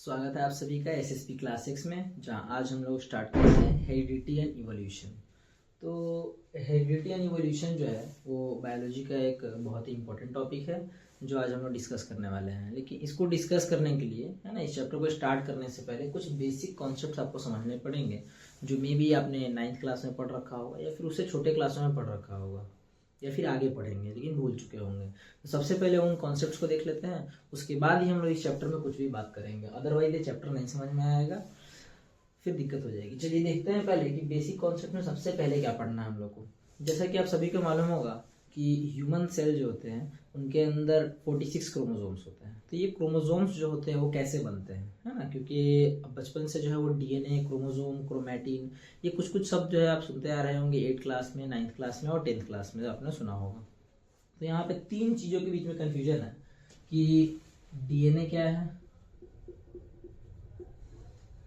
स्वागत है आप सभी का एसएसपी क्लास 6 में, जहां आज हम लोग स्टार्ट करते हैं हेरिडिटी एंड इवोल्यूशन। तो हेरिडिटी एंड इवोल्यूशन जो है वो बायोलॉजी का एक बहुत ही इंपॉर्टेंट टॉपिक है जो आज हम लोग डिस्कस करने वाले हैं। लेकिन इसको डिस्कस करने के लिए है ना, इस चैप्टर को स्टार्ट करने से पहले कुछ बेसिक कॉन्सेप्ट्स आपको समझने पड़ेंगे जो मे बी आपने 9th क्लास में पढ़ रखा होगा या फिर उससे छोटे क्लासों में पढ़ रखा होगा या फिर आगे पढ़ेंगे लेकिन भूल चुके होंगे। तो सबसे पहले उन कॉन्सेप्ट्स को देख लेते हैं, उसके बाद ही हम लोग इस चैप्टर में कुछ भी बात करेंगे। अदरवाइज ये चैप्टर नहीं समझ में आएगा, फिर दिक्कत हो जाएगी। चलिए देखते हैं पहले कि बेसिक कॉन्सेप्ट में सबसे पहले क्या पढ़ना है हम लोग को। जैसा कि आप सभी को मालूम होगा कि ह्यूमन सेल जो होते हैं उनके अंदर 46 क्रोमोसोम्स होते हैं। तो ये क्रोमोसोम्स जो होते हैं वो कैसे बनते हैं, है ना, क्योंकि बचपन से जो है वो डीएनए, क्रोमोसोम, क्रोमैटिन, ये कुछ कुछ शब्द जो है आप सुनते आ रहे होंगे 8th क्लास में, 9th क्लास में और 10th क्लास में आपने सुना होगा। तो यहाँ पे तीन चीज़ों के बीच में कन्फ्यूजन है कि डीएनए क्या है,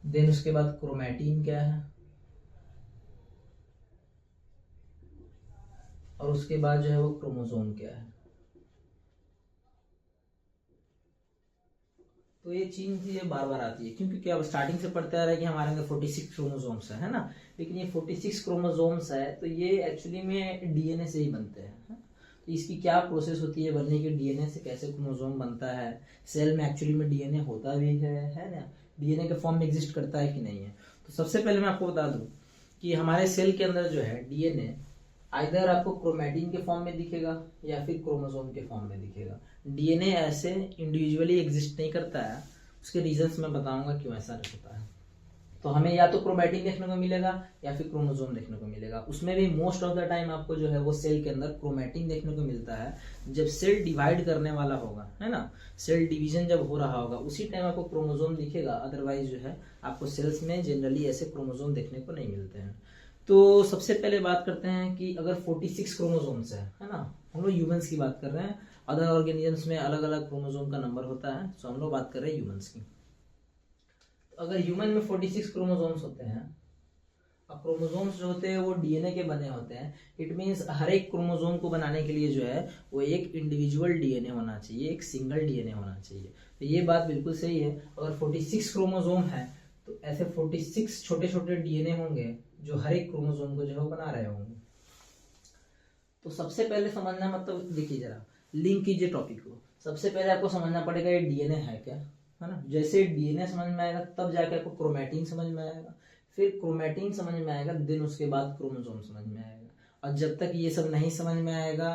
देन उसके बाद क्रोमैटिन क्या है, और उसके बाद जो है वो क्रोमोसोम क्या है। तो ये चीज ये बार बार आती है क्योंकि क्या स्टार्टिंग से पढ़ते आ रहे हैं कि हमारे अंदर 46 क्रोमोसोम्स है ना, लेकिन ये 46 क्रोमोसोम्स है तो ये एक्चुअली में डीएनए से ही बनते हैं, है? तो इसकी क्या प्रोसेस होती है बनने की, डीएनए से कैसे क्रोमोसोम बनता है, सेल में एक्चुअली में डीएनए होता भी है ना, डीएनए के फॉर्म में एग्जिस्ट करता है कि नहीं है। तो सबसे पहले मैं आपको बता दूं कि हमारे सेल के अंदर जो है डीएनए आइदर आपको क्रोमैटिन के फॉर्म में दिखेगा या फिर क्रोमोसोम के फॉर्म में दिखेगा। डीएनए ऐसे इंडिविजुअली एग्जिस्ट नहीं करता है, उसके रीजंस मैं बताऊंगा क्यों ऐसा होता है। तो हमें या तो क्रोमैटिन देखने को मिलेगा या फिर क्रोमोसोम देखने को मिलेगा। उसमें भी मोस्ट ऑफ द टाइम आपको जो है वो सेल के अंदर क्रोमैटिन देखने को मिलता है। जब सेल डिवाइड करने वाला होगा, है ना, सेल डिवीजन जब हो रहा होगा उसी टाइम आपको क्रोमोसोम दिखेगा। अदरवाइज जो है आपको सेल्स में जनरली ऐसे क्रोमोसोम देखने को नहीं मिलते हैं। तो सबसे पहले बात करते हैं कि अगर 46 क्रोमोसोम्स है ना, हम लोग ह्यूमंस की बात कर रहे हैं, अदर ऑर्गेनिजम्स में अलग अलग क्रोमोसोम का नंबर होता है, तो हम लोग बात कर रहे हैं ह्यूमंस की। तो अगर ह्यूमन में 46 क्रोमोसोम्स होते हैं, अब क्रोमोसोम्स जो होते हैं वो डीएनए के बने होते हैं। इट मीन्स हर एक क्रोमोसोम को बनाने के लिए जो है वो एक इंडिविजुअल डीएनए होना चाहिए, एक सिंगल डीएनए होना चाहिए। तो ये बात बिल्कुल सही है। अगर 46 क्रोमोसोम है तो ऐसे 46 छोटे छोटे डीएनए होंगे जो हर एक क्रोमोसोम को जो है बना रहे होंगे। तो सबसे पहले समझना, मतलब देखिए जरा लिंक कीजिए टॉपिक को। सबसे पहले आपको समझना पड़ेगा ये डीएनए है क्या, है ना। जैसे डीएनए समझ में आएगा तब जाके आपको क्रोमैटिन समझ में आएगा, फिर क्रोमैटिन समझ में आएगा, देन उसके बाद क्रोमोसोम समझ में आएगा। और जब तक ये सब नहीं समझ में आएगा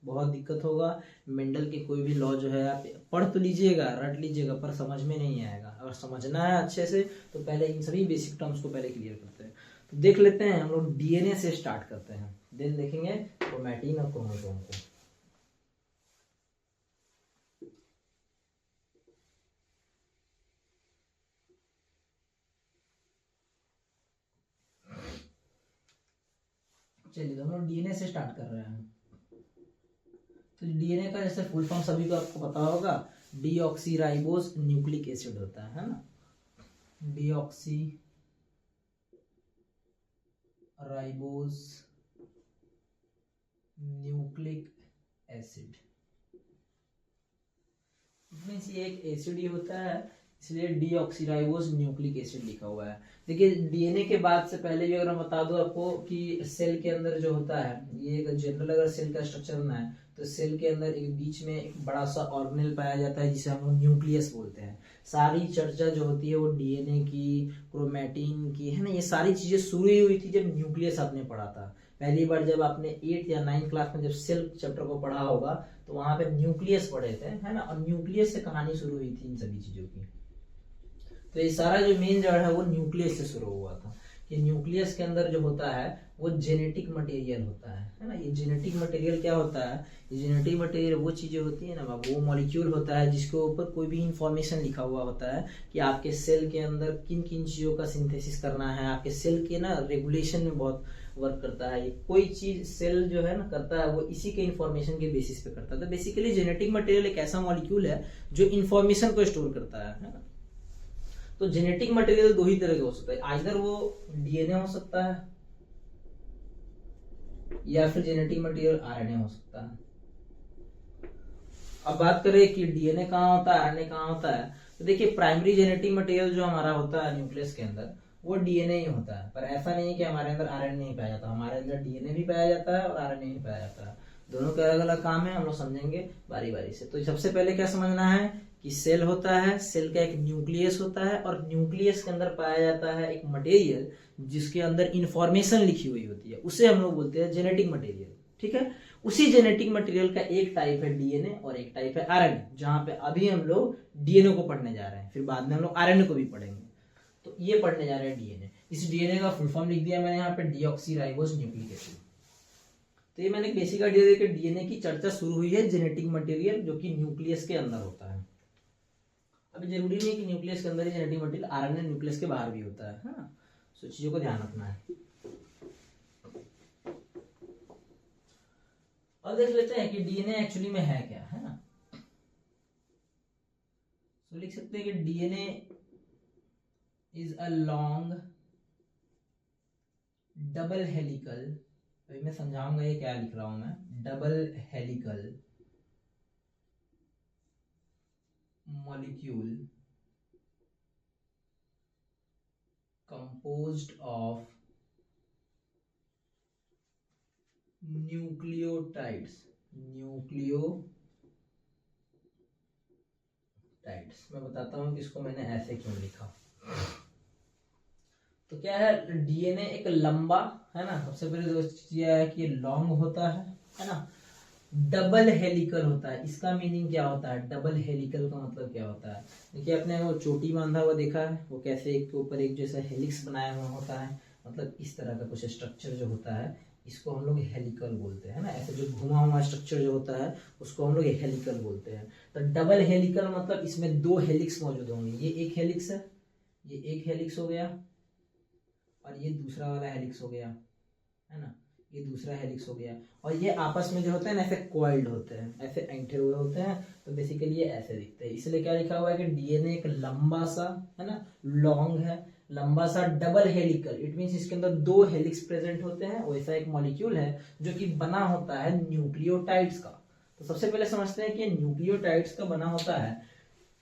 बहुत दिक्कत होगा। मेंडल के कोई भी लॉ जो है आप पढ़ तो लीजिएगा, रट लीजिएगा, पर समझ में नहीं आएगा। अगर समझना है अच्छे से तो पहले इन सभी बेसिक टर्म्स को पहले क्लियर करते हैं। तो देख लेते हैं, हम लोग डीएनए से स्टार्ट करते हैं, देन देखेंगे क्रोमैटिन और क्रोमोसोम को। चलिए तो हम लोग डीएनए से स्टार्ट कर रहे हैं। तो डीएनए का जैसे फुल फॉर्म सभी को आपको पता होगा, डीऑक्सीराइबोस न्यूक्लिक एसिड होता है ना, deoxy ribose nucleic acid. Means ये एक एसिड ही होता है, इसलिए डीऑक्सीराइबोस न्यूक्लिक एसिड लिखा हुआ है। देखिए डीएनए के बाद से पहले भी अगर मैं बता दूं आपको कि सेल के अंदर जो होता है, ये एक जनरल अगर सेल का स्ट्रक्चर बनना है तो सेल के अंदर एक बीच में एक बड़ा सा ऑर्गेनेल पाया जाता है जिसे हम लोग न्यूक्लियस बोलते हैं। सारी चर्चा जो होती है वो डीएनए की, क्रोमैटिन की, है ना, ये सारी चीजें शुरू ही हुई थी जब न्यूक्लियस आपने पढ़ा था। पहली बार जब आपने 8th या 9th क्लास में जब सेल चैप्टर को पढ़ा होगा तो वहां पे न्यूक्लियस पढ़े थे, है ना, और न्यूक्लियस से कहानी शुरू हुई थी इन सभी चीजों की। तो ये सारा जो मेन जड़ है वो न्यूक्लियस से शुरू हुआ था कि न्यूक्लियस के अंदर जो होता है वो जेनेटिक मटेरियल होता है ना। ये जेनेटिक मटेरियल क्या होता है, ये जेनेटिक मटेरियल वो चीजें होती है ना, वो मॉलिक्यूल होता है जिसके ऊपर कोई भी इंफॉर्मेशन लिखा हुआ होता है कि आपके सेल के अंदर किन किन चीजों का सिंथेसिस करना है। आपके सेल के ना रेगुलेशन में बहुत वर्क करता है। ये कोई चीज सेल जो है ना करता है वो इसी के इंफॉर्मेशन के बेसिस पे करता है। तो बेसिकली जेनेटिक मटेरियल एक ऐसा मॉलिक्यूल है जो इंफॉर्मेशन को स्टोर करता है ना। तो जेनेटिक मटेरियल दो ही तरह के हो सकता है, आइदर वो डीएनए हो सकता है या फिर जेनेटिक मटेरियल आरएनए हो सकता है। अब बात करें कि डीएनए कहाँ होता है, आरएनए कहाँ होता है, तो देखिए प्राइमरी जेनेटिक मटेरियल जो हमारा होता है न्यूक्लियस के अंदर वो डीएनए ही होता है, पर ऐसा नहीं है कि हमारे अंदर आरएनए नहीं पाया जाता, हमारे अंदर डीएनए भी पाया जाता है और आरएनए भी पाया जाता है। दोनों के अलग अलग काम है, हम लोग समझेंगे बारी बारी से। तो सबसे पहले क्या समझना है कि सेल होता है, सेल का एक न्यूक्लियस होता है और न्यूक्लियस के अंदर पाया जाता है एक मटेरियल जिसके अंदर इंफॉर्मेशन लिखी हुई होती है, उसे हम लोग बोलते हैं जेनेटिक मटेरियल। ठीक है, उसी जेनेटिक मटेरियल का एक टाइप है डीएनए और एक टाइप है आरएनए, जहां पे अभी हम लोग डीएनए को पढ़ने जा रहे हैं, फिर बाद में हम लोग आरएनए को भी पढ़ेंगे। तो ये पढ़ने जा रहे हैं डीएनए। इस डीएनए का फुल फॉर्म लिख दिया मैंने यहाँ पे, डीऑक्सीराइबोस न्यूक्लिक एसिड। तो ये मैंने बेसिक आइडिया देकर डीएनए की चर्चा शुरू हुई है, जेनेटिक मटेरियल जो कि न्यूक्लियस के अंदर होता है। अभी जरूरी नहीं है कि न्यूक्लियस के अंदर ही जेनेटिक मटेरियल, आरएनए न्यूक्लियस के बाहर भी होता है ना, तो चीजों को ध्यान रखना है। अब देख लेते हैं कि डीएनए एक्चुअली में है क्या, है ना। तो लिख सकते हैं कि DNA is a long double helical, अभी मैं समझाऊंगा ये क्या लिख रहा हूं मैं, double helical molecule composed of nucleotides। मैं बताता हूं कि इसको मैंने ऐसे क्यों लिखा। तो क्या है, डीएनए एक लंबा, है ना, सबसे पहले दोस्त ये है कि लॉन्ग होता है ना, डबल हेलिकल होता है। इसका मीनिंग क्या होता है, डबल हेलिकल का मतलब क्या होता है। देखिए अपने वो चोटी बांधा हुआ देखा है, वो कैसे एक के ऊपर एक जैसा हेलिक्स बनाया हुआ होता है, मतलब इस तरह का कुछ स्ट्रक्चर जो होता है, इसको हम लोग हेलिकल बोलते हैं ना। ऐसे जो घुमा हुआ स्ट्रक्चर जो होता है उसको हम लोग हेलिकल बोलते हैं। तो डबल हेलिकल मतलब इसमें दो हेलिक्स मौजूद होंगे, ये एक हेलिक्स है, ये एक हेलिक्स हो गया और ये दूसरा वाला हेलिक्स हो गया, है ना, ये दूसरा हेलिक्स हो गया। और ये आपस में जो होते हैं ना ऐसे कॉइल्ड होते हैं, ऐसे ऐंठे हुए होते हैं, तो बेसिकली ये ऐसे दिखते हैं। इसलिए क्या लिखा हुआ है कि डीएनए एक लंबा सा, है ना, लॉन्ग है, लंबा सा डबल हेलिकल, इट मींस इसके अंदर दो हेलिक्स प्रेजेंट होते हैं। वैसा एक मॉलिक्यूल है जो कि बना होता है न्यूक्लियोटाइड्स का। तो सबसे पहले समझते हैं कि न्यूक्लियोटाइड्स का बना होता है।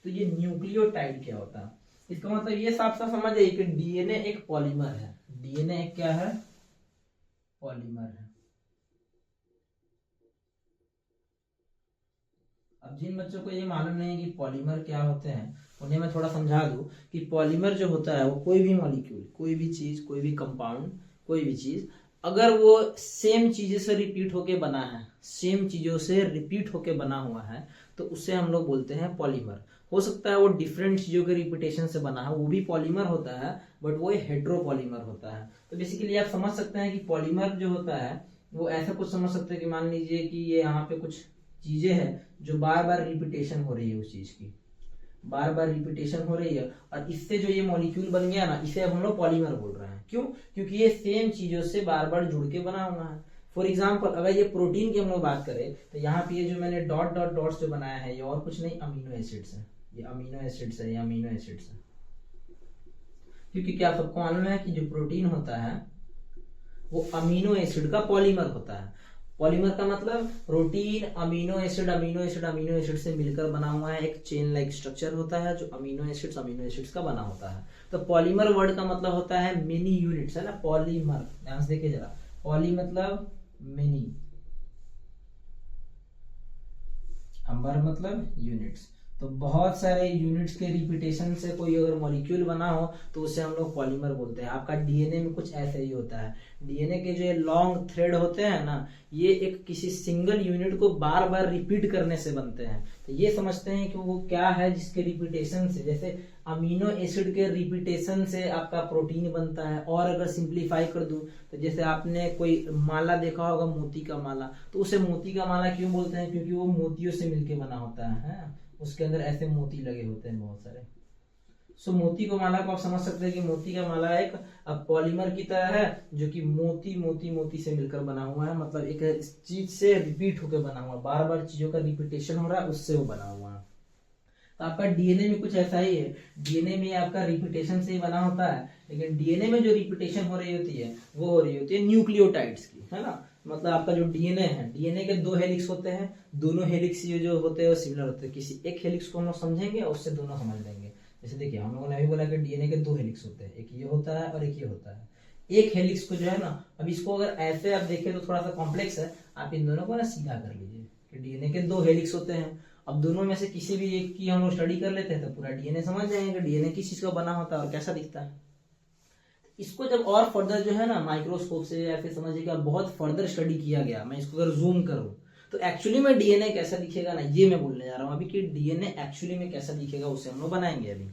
तो ये न्यूक्लियोटाइड क्या होता है, इसका मतलब ये साफ साफ समझ आइए कि डीएनए एक पॉलीमर है। डीएनए एक क्या है, पॉलीमर है। अब जिन बच्चों को ये मालूम नहीं कि पॉलीमर क्या होते हैं, उन्हें मैं थोड़ा समझा दूं कि पॉलीमर जो होता है वो कोई भी मॉलिक्यूल, कोई भी चीज, कोई भी कंपाउंड, कोई भी चीज अगर वो सेम चीजों से रिपीट होके बना है, सेम चीजों से रिपीट होके बना हुआ है, तो उससे हम लोग बोलते हैं पॉलीमर। हो सकता है वो डिफरेंट चीजों के रिपीटेशन से बना है, वो भी पॉलीमर होता है, बट वो हेट्रोपॉलीमर होता है। तो बेसिकली आप समझ सकते हैं कि पॉलीमर जो होता है वो ऐसा कुछ समझ सकते हैं कि मान लीजिए कि ये यहाँ पे कुछ चीजें हैं जो बार बार रिपीटेशन हो रही है, उस चीज की बार बार रिपीटेशन हो रही है, और इससे जो ये मॉलिक्यूल बन गया ना, इसे अब हम लोग पॉलीमर बोल रहे हैं। क्यों, क्योंकि ये सेम चीजों से बार बार जुड़ के बना हुआ है। फॉर एग्जाम्पल अगर ये प्रोटीन की हम लोग बात करें, तो यहाँ पे ये जो मैंने डॉट डॉट डॉट्स जो बनाया है, ये और कुछ नहीं, अमीनो एसिड्स है। ये अमीनो एसिड्स है, ये अमीनो एसिड्स है। क्योंकि क्या सबको मालूम है कि जो प्रोटीन होता है वो अमीनो एसिड का पॉलीमर होता है। पॉलीमर का मतलब protein amino acid, amino acid, amino acid से मिलकर बना हुआ है, एक चेन लाइक स्ट्रक्चर होता है जो अमीनो एसिड्स का बना होता है। तो पॉलीमर वर्ड का मतलब होता है मेनी यूनिट्स, है ना, पॉलीमर। ध्यान से देखिए जरा, पॉली मतलब मेनी, अंबर मतलब यूनिट्स। तो बहुत सारे यूनिट्स के रिपीटेशन से कोई अगर मॉलिक्यूल बना हो तो उसे हम लोग पॉलीमर बोलते हैं। आपका डीएनए में कुछ ऐसे ही होता है। डीएनए के जो लॉन्ग थ्रेड होते हैं ना, ये एक किसी सिंगल यूनिट को बार बार रिपीट करने से बनते हैं। तो ये समझते हैं कि वो क्या है जिसके रिपीटेशन से, जैसे अमीनो एसिड के रिपीटेशन से आपका प्रोटीन बनता है। और अगर सिंप्लीफाई कर दूं तो जैसे आपने कोई माला देखा होगा, मोती का माला, तो उसे मोती का माला क्यों बोलते हैं, क्योंकि वो मोतियों से मिलके बना होता है, उसके अंदर ऐसे मोती लगे होते हैं बहुत सारे। सो मोती को माला को आप समझ सकते हैं कि मोती का माला एक पॉलीमर की तरह है जो कि मोती मोती मोती से मिलकर बना हुआ है, मतलब एक चीज से रिपीट होकर बना हुआ, बार बार चीजों का रिपीटेशन हो रहा है, उससे वो बना हुआ है। तो आपका डीएनए में कुछ ऐसा ही है। डीएनए में आपका रिपीटेशन से ही बना होता है, लेकिन डीएनए में जो रिपीटेशन हो रही होती है वो हो रही होती है न्यूक्लियोटाइड्स की, है ना। मतलब आपका जो डीएनए है, डीएनए के दो हेलिक्स होते हैं, दोनों हेलिक्स ये जो होते हैं वो सिमिलर होते हैं। किसी एक हेलिक्स को हम लोग समझेंगे और उससे दोनों समझ लेंगे। जैसे देखिए हम लोगों ने अभी बोला कि डीएनए के 2 हेलिक्स होते हैं, एक ये होता है और एक ये होता है। एक हेलिक्स को जो है ना, अब इसको अगर ऐसे आप देखें तो थोड़ा सा कॉम्प्लेक्स है, आप इन दोनों को ना सीधा कर लीजिए कि डीएनए के 2 हेलिक्स होते हैं। अब दोनों में से किसी भी एक की हम लोग स्टडी कर लेते हैं तो पूरा डीएनए समझ जाएंगे कि डीएनए किस चीज का बना होता है और कैसा दिखता है। इसको जब और फर्दर जो है ना माइक्रोस्कोप से या फिर समझिए कि बहुत फर्दर स्टडी किया गया, मैं इसको अगर जूम करूं तो एक्चुअली में डीएनए कैसा दिखेगा ना, ये मैं बोलने जा रहा हूं अभी कि डीएनए एक्चुअली में कैसा दिखेगा उसे हम लोग बनाएंगे अभी।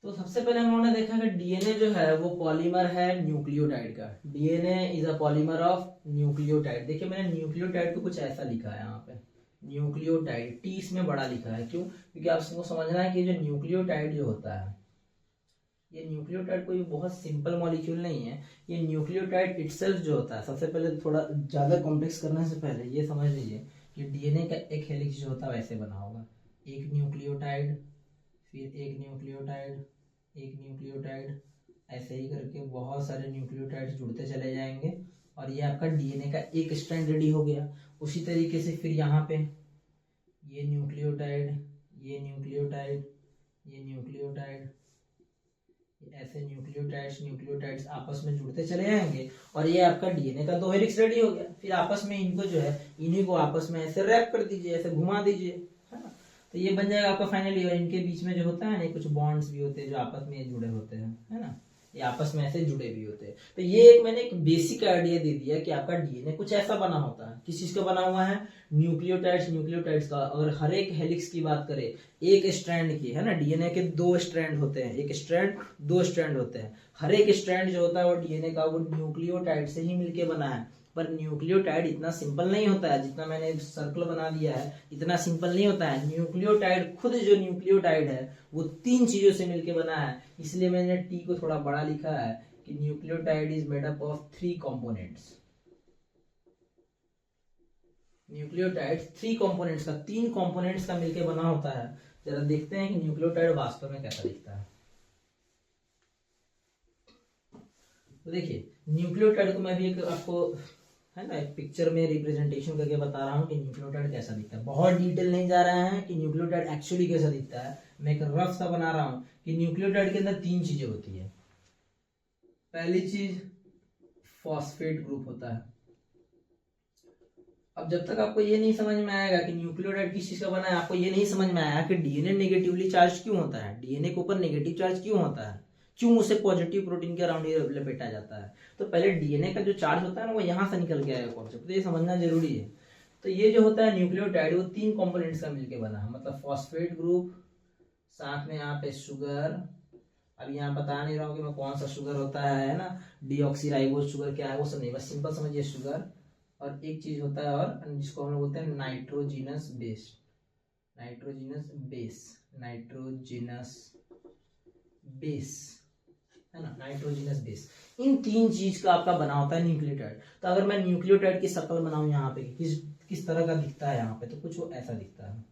तो सबसे पहले हम लोगों ने देखा कि डीएनए जो है वो पॉलीमर है न्यूक्लियोटाइड का। DNA is a polymer of nucleotide. देखिए मैंने न्यूक्लियोटाइड को कुछ ऐसा लिखा है यहाँ पे, न्यूक्लियोटाइड, टी इसमें बड़ा लिखा है, क्यों? क्योंकि आपको समझना है कि जो न्यूक्लियोटाइड जो होता है, ये न्यूक्लियोटाइड कोई बहुत सिंपल मॉलिक्यूल नहीं है। ये न्यूक्लियोटाइड इटसेल्फ जो होता है, सबसे पहले थोड़ा ज्यादा कॉम्प्लेक्स करने से पहले ये समझ लीजिए कि डीएनए का एक हेलिक्स जो होता है वैसे बना होगा, एक न्यूक्लियोटाइड, फिर एक न्यूक्लियोटाइड, एक न्यूक्लियोटाइड, ऐसे ही करके बहुत सारे न्यूक्लियोटाइड्स जुड़ते चले जाएंगे और ये आपका डीएनए का एक स्ट्रैंड रेडी हो गया। उसी तरीके से फिर यहाँ पे ये न्यूक्लियोटाइड, ये न्यूक्लियोटाइड, ये न्यूक्लियोटाइड, ऐसे न्यूक्लियोटाइड्स आपस में जुड़ते चले जाएंगे और ये आपका डीएनए का 2 हेलिक्स रेडी हो गया। फिर आपस में इनको जो है, इन्हीं को आपस में ऐसे रैप कर दीजिए, ऐसे घुमा दीजिए, है ना, तो ये बन जाएगा आपका फाइनली। और इनके बीच में जो होता है ना कुछ बॉन्ड्स भी होते हैं जो आपस में जुड़े होते हैं, है ना, ये आपस में ऐसे जुड़े भी होते हैं। तो ये एक मैंने एक बेसिक आइडिया दे दिया कि आपका डीएनए कुछ ऐसा बना होता है। किस चीज का बना हुआ है? न्यूक्लियोटाइड्स का। अगर हर एक हेलिक्स की बात करें, एक स्ट्रैंड की, है ना, डीएनए के 2 स्ट्रैंड होते हैं, एक स्ट्रैंड 2 स्ट्रैंड होते हैं। हर एक स्ट्रैंड जो होता है वो डीएनए का वो न्यूक्लियोटाइड से ही मिलके बना है। पर न्यूक्लियोटाइड इतना सिंपल नहीं होता है, जितना मैंने सर्कल बना दिया है इतना सिंपल नहीं होता है। न्यूक्लियोटाइड खुद जो न्यूक्लियोटाइड है वो 3 चीजों से मिलके बना है, इसलिए मैंने टी को थोड़ा बड़ा लिखा है कि nucleotide is made up of 3 components. Nucleotide 3 components का, 3 कंपोनेंट्स का मिलके बना होता है। जरा देखते हैं कि न्यूक्लियोटाइड वास्तव में कैसा दिखता है। तो देखिए न्यूक्लियोटाइड को मैं भी एक आपको, है ना, एक पिक्चर में रिप्रेजेंटेशन करके बता रहा हूँ कि न्यूक्लियोटाइड कैसा दिखता है। बहुत डिटेल नहीं जा रहा है कि न्यूक्लियोटाइड एक्चुअली कैसा दिखता है, मैं एक रफ सा बना रहा हूँ कि न्यूक्लियोटाइड के अंदर 3 चीजें होती है। पहली चीज फॉस्फेट ग्रुप होता है। अब जब तक आपको ये नहीं समझ में आएगा कि न्यूक्लियोटाइड किस चीज का बना है, आपको ये नहीं समझ में आया कि डीएनए नेगेटिवली चार्ज क्यों होता है, डीएनए के ऊपर नेगेटिव चार्ज क्यों होता है, क्यों उसे पॉजिटिव प्रोटीन के अराउंड लपेटा जाता है, तो पहले डीएनए का जो चार्ज होता है ना वो यहाँ से निकल के आएगा कॉन्सेप्ट, तो ये समझना जरूरी है। तो ये जो होता है न्यूक्लियोटाइड वो 3 कंपोनेंट्स का मिलकर बना है, मतलब फॉस्फेट ग्रुप, साथ में यहाँ पे शुगर। अब यहाँ बता नहीं रहा हूँ कि मैं कौन सा शुगर होता है ना, डीऑक्सीराइबोज शुगर क्या है वो सब नहीं, बस सिंपल समझिए शुगर। और एक चीज होता है और जिसको हम लोग बोलते हैं nitrogenous base, nitrogenous base, nitrogenous base, है ना, नाइट्रोजिनस बेस। इन 3 चीज का आपका बना होता है न्यूक्लियोटाइड। तो अगर मैं न्यूक्लियोटाइड की शक्ल बनाऊं यहाँ पे किस तरह का दिखता है यहाँ पे, तो कुछ वो ऐसा दिखता है।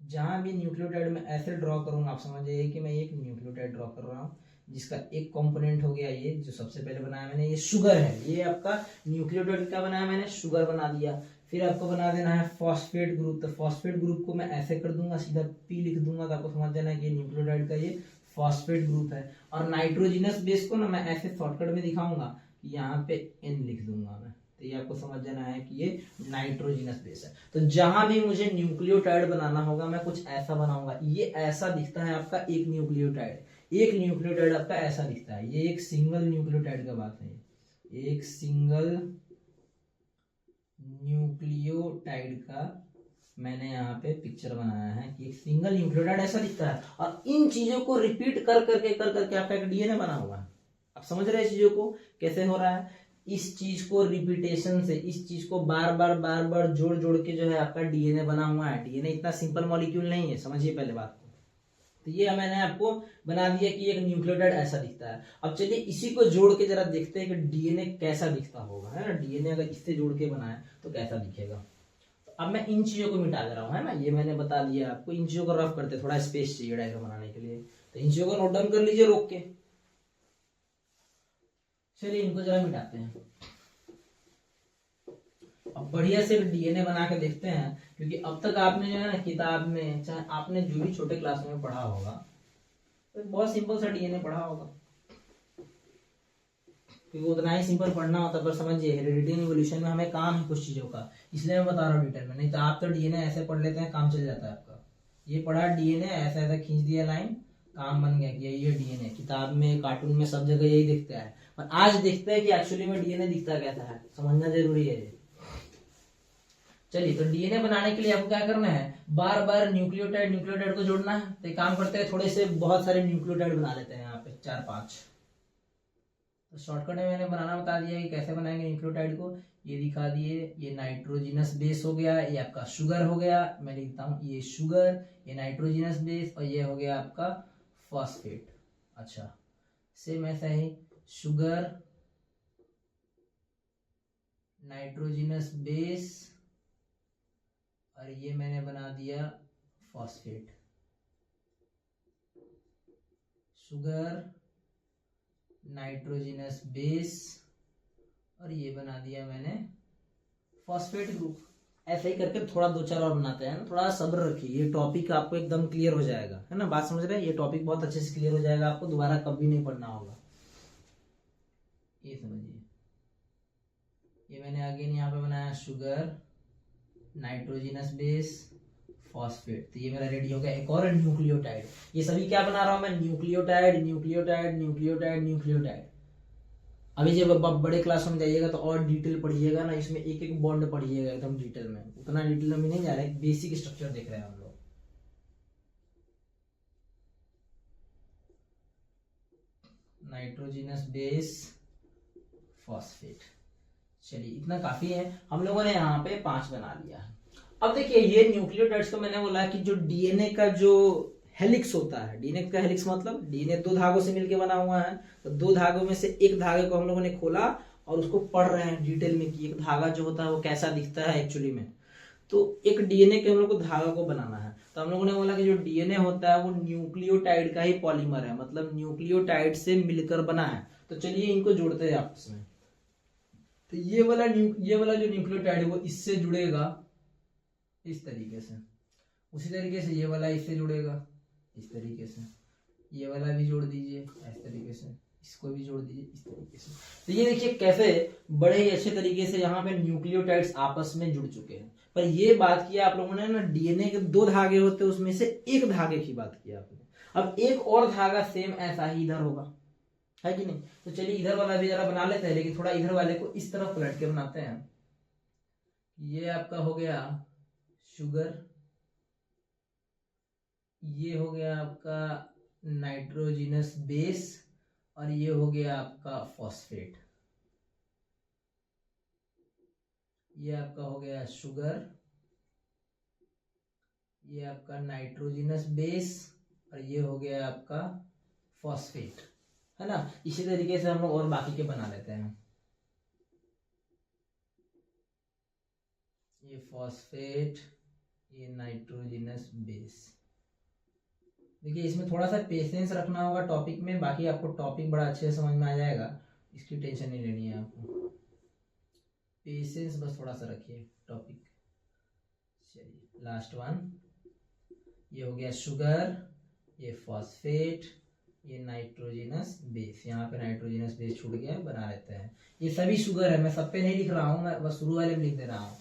जहां भी न्यूक्लियोटाइड में ऐसे ड्रॉ करूंगा, आप समझ जाइए कि मैं एक न्यूक्लियोटाइड ड्रॉ कर रहा हूँ जिसका एक कंपोनेंट हो गया, ये जो सबसे पहले बनाया मैंने, ये शुगर है। ये आपका न्यूक्लियोटाइड का बनाया मैंने, शुगर बना दिया। फिर आपको बना देना है फॉस्फेट ग्रुप। तो फॉस्फेट ग्रुप को मैं ऐसे कर दूंगा, सीधा पी लिख दूंगा, तो आपको समझ जाना है कि ये न्यूक्लियोटाइड का ये फॉस्फेट ग्रुप है। और नाइट्रोजिनस बेस को ना मैं ऐसे शॉर्टकट में दिखाऊंगा, यहाँ पे N लिख दूंगा मैं, तो ये आपको समझ जाना है कि ये नाइट्रोजिनस बेस है। तो जहां भी मुझे न्यूक्लियोटाइड बनाना होगा मैं कुछ ऐसा बनाऊंगा। ये ऐसा दिखता है आपका एक न्यूक्लियोटाइड, एक न्यूक्लियोटाइड आपका ऐसा दिखता है। ये एक सिंगल न्यूक्लियोटाइड का बात है, एक सिंगल न्यूक्लियोटाइड का मैंने यहाँ पे पिक्चर बनाया है कि एक सिंगल न्यूक्लियोटाइड ऐसा दिखता है। और इन चीजों को रिपीट कर करके आपका एक डीएनए बना हुआ है। आप समझ रहे हैं चीजों को कैसे हो रहा है? इस चीज को रिपीटेशन से, इस चीज को बार बार जोड़ जोड़ के जो है आपका डीएनए बना हुआ है। डीएनए इतना सिंपल मॉलिक्यूल नहीं है, समझिए पहले बात को। तो ये मैंने आपको बना दिया कि एक न्यूक्लियोटाइड ऐसा दिखता है। अब चलिए इसी को जोड़ के जरा देखते हैं कि डीएनए कैसा दिखता होगा, है ना। डीएनए अगर इससे जोड़ के बना है तो कैसा दिखेगा। अब मैं इन चीजों को मिटा दे रहा हूँ, है ना, ये मैंने बता दिया आपको। इन चीजों को रफ करते, थोड़ा स्पेस चाहिए डायग्राम बनाने के लिए, तो इन चीजों को नोट डाउन कर लीजिए रोक के। चलिए इनको जरा मिटाते हैं। अब बढ़िया से डीएनए बना के देखते हैं, क्योंकि अब तक आपने जो है ना किताब में, चाहे आपने जो भी छोटे क्लास में पढ़ा होगा, तो बहुत सिंपल सा डीएनए पढ़ा होगा, क्योंकि उतना ही सिंपल पढ़ना होता है। पर समझिए हेरिडिटी एंड इवोल्यूशन में हमें काम है कुछ चीजों का, इसलिए मैं बता रहा हूँ डिटेल में, नहीं तो आप तो डीएनए ऐसे पढ़ लेते हैं, काम चल जाता है आपका। ये पढ़ा डीएनए, ऐसा ऐसा खींच दिया लाइन, काम बन गया कि ये डीएनए। किताब में, कार्टून में, सब जगह यही दिखता है, पर आज दिखता है कि एक्चुअली में डीएनए दिखता कैसा है, समझना जरूरी है ये। चलिए, तो डीएनए बनाने के लिए आपको क्या करना है, बार बार न्यूक्लियोटाइड को जोड़ना है। तो एक काम करते हैं, थोड़े से बहुत सारे न्यूक्लियोटाइड बना लेते हैं यहाँ पे 4-5। तो शॉर्टकट में मैंने बनाना बता दिया कि कैसे बनाएंगे न्यूक्लियोटाइड को, ये दिखा दिए। ये नाइट्रोजिनस बेस हो गया, ये आपका शुगर हो गया, मैं लिखता हूँ ये शुगर, ये नाइट्रोजिनस बेस, और ये हो गया आपका फॉस्फेट। अच्छा, सेम ऐसा ही शुगर, नाइट्रोजिनस बेस, और ये मैंने बना दिया फॉस्फेट। शुगर, नाइट्रोजिनस बेस, और ये बना दिया मैंने फॉस्फेट ग्रुप। ऐसे ही करके थोड़ा 2-4 और बनाते हैं, थोड़ा सब्र रखिए, ये टॉपिक आपको एकदम क्लियर हो जाएगा, है ना, बात समझ रहे हैं। ये टॉपिक बहुत अच्छे से क्लियर हो जाएगा, आपको दोबारा कभी नहीं पढ़ना होगा, ये समझिए। ये मैंने अगेन यहाँ पे बनाया शुगर, नाइट्रोजिनस बेस, फॉस्फेट। तो ये मेरा रेडी हो गया। एक और न्यूक्लियोटाइड, ये सभी क्या बना रहा हूं मैं, न्यूक्लियोटाइड न्यूक्लियोटाइड न्यूक्लियोटाइड न्यूक्लियोटाइड। अभी जब आप बड़े क्लास में जाइएगा तो और डिटेल पढ़िएगा ना, इसमें एक एक बॉन्ड पढ़िएगा एकदम डिटेल में, उतना डिटेल में नहीं जा रहा है, बेसिक स्ट्रक्चर देख रहे हैं हम लोग। Nitrogenous base, phosphate. चलिए, इतना काफी है, हम लोगों ने यहाँ पे 5 बना लिया। अब देखिए, ये न्यूक्लियोटाइड्स को मैंने बोला कि जो डीएनए का जो हेलिक्स होता है, डीएनए का हेलिक्स मतलब डीएनए 2 धागों से मिलकर बना हुआ है, तो 2 धागों में से एक धागे को हम लोगों ने खोला और उसको पढ़ रहे हैं डिटेल में कि एक धागा जो होता है वो कैसा दिखता है एक्चुअली में। तो एक डीएनए के हम लोग को धागा को बनाना है, तो हम लोगों ने बोला कि जो डीएनए होता है वो न्यूक्लियोटाइड का ही पॉलीमर है, मतलब न्यूक्लियोटाइड से मिलकर बना है। तो चलिए इनको जोड़ते हैं आपस में। तो ये वाला जो न्यूक्लियोटाइड है वो इससे जुड़ेगा इस तरीके से, उसी तरीके से ये वाला इससे जुड़ेगा इस तरीके से, ये वाला भी जोड़ दीजिए इस तरीके से, इसको भी जोड़ दीजिए इस तरीके से। तो ये देखिए कैसे बड़े ही अच्छे तरीके से यहाँ पे न्यूक्लियोटाइड्स आपस में जुड़ चुके हैं। पर ये बात किया आप लोगों ने ना, डीएनए के 2 धागे होते हैं, उसमें से एक धागे की बात किया आपने। अब एक और धागा सेम ऐसा ही इधर होगा, है कि नहीं। तो चलिए इधर वाला भी जरा बना लेते हैं, लेकिन थोड़ा इधर वाले को इस तरफ पलट के बनाते हैं। ये आपका हो गया शुगर, ये हो गया आपका नाइट्रोजिनस बेस, और ये हो गया आपका फॉस्फेट। ये आपका हो गया शुगर, ये आपका नाइट्रोजिनस बेस, और ये हो गया आपका फॉस्फेट, है ना। इसी तरीके से हम लोग और बाकी के बना लेते हैं। ये फॉस्फेट, ये नाइट्रोजिनस बेस। देखिए इसमें थोड़ा सा पेशेंस रखना होगा टॉपिक में, बाकी आपको टॉपिक बड़ा अच्छे से समझ में आ जाएगा, इसकी टेंशन नहीं लेनी है आपको, पेशेंस बस थोड़ा सा रखिए टॉपिक। चलिए लास्ट वन, ये हो गया शुगर, ये फॉस्फेट, ये नाइट्रोजिनस बेस। यहाँ पे नाइट्रोजिनस बेस छूट गया, बना लेते हैं। ये सभी शुगर है, मैं सब पे नहीं लिख रहा हूँ, मैं बस शुरू वाले में लिख दे रहा हूँ।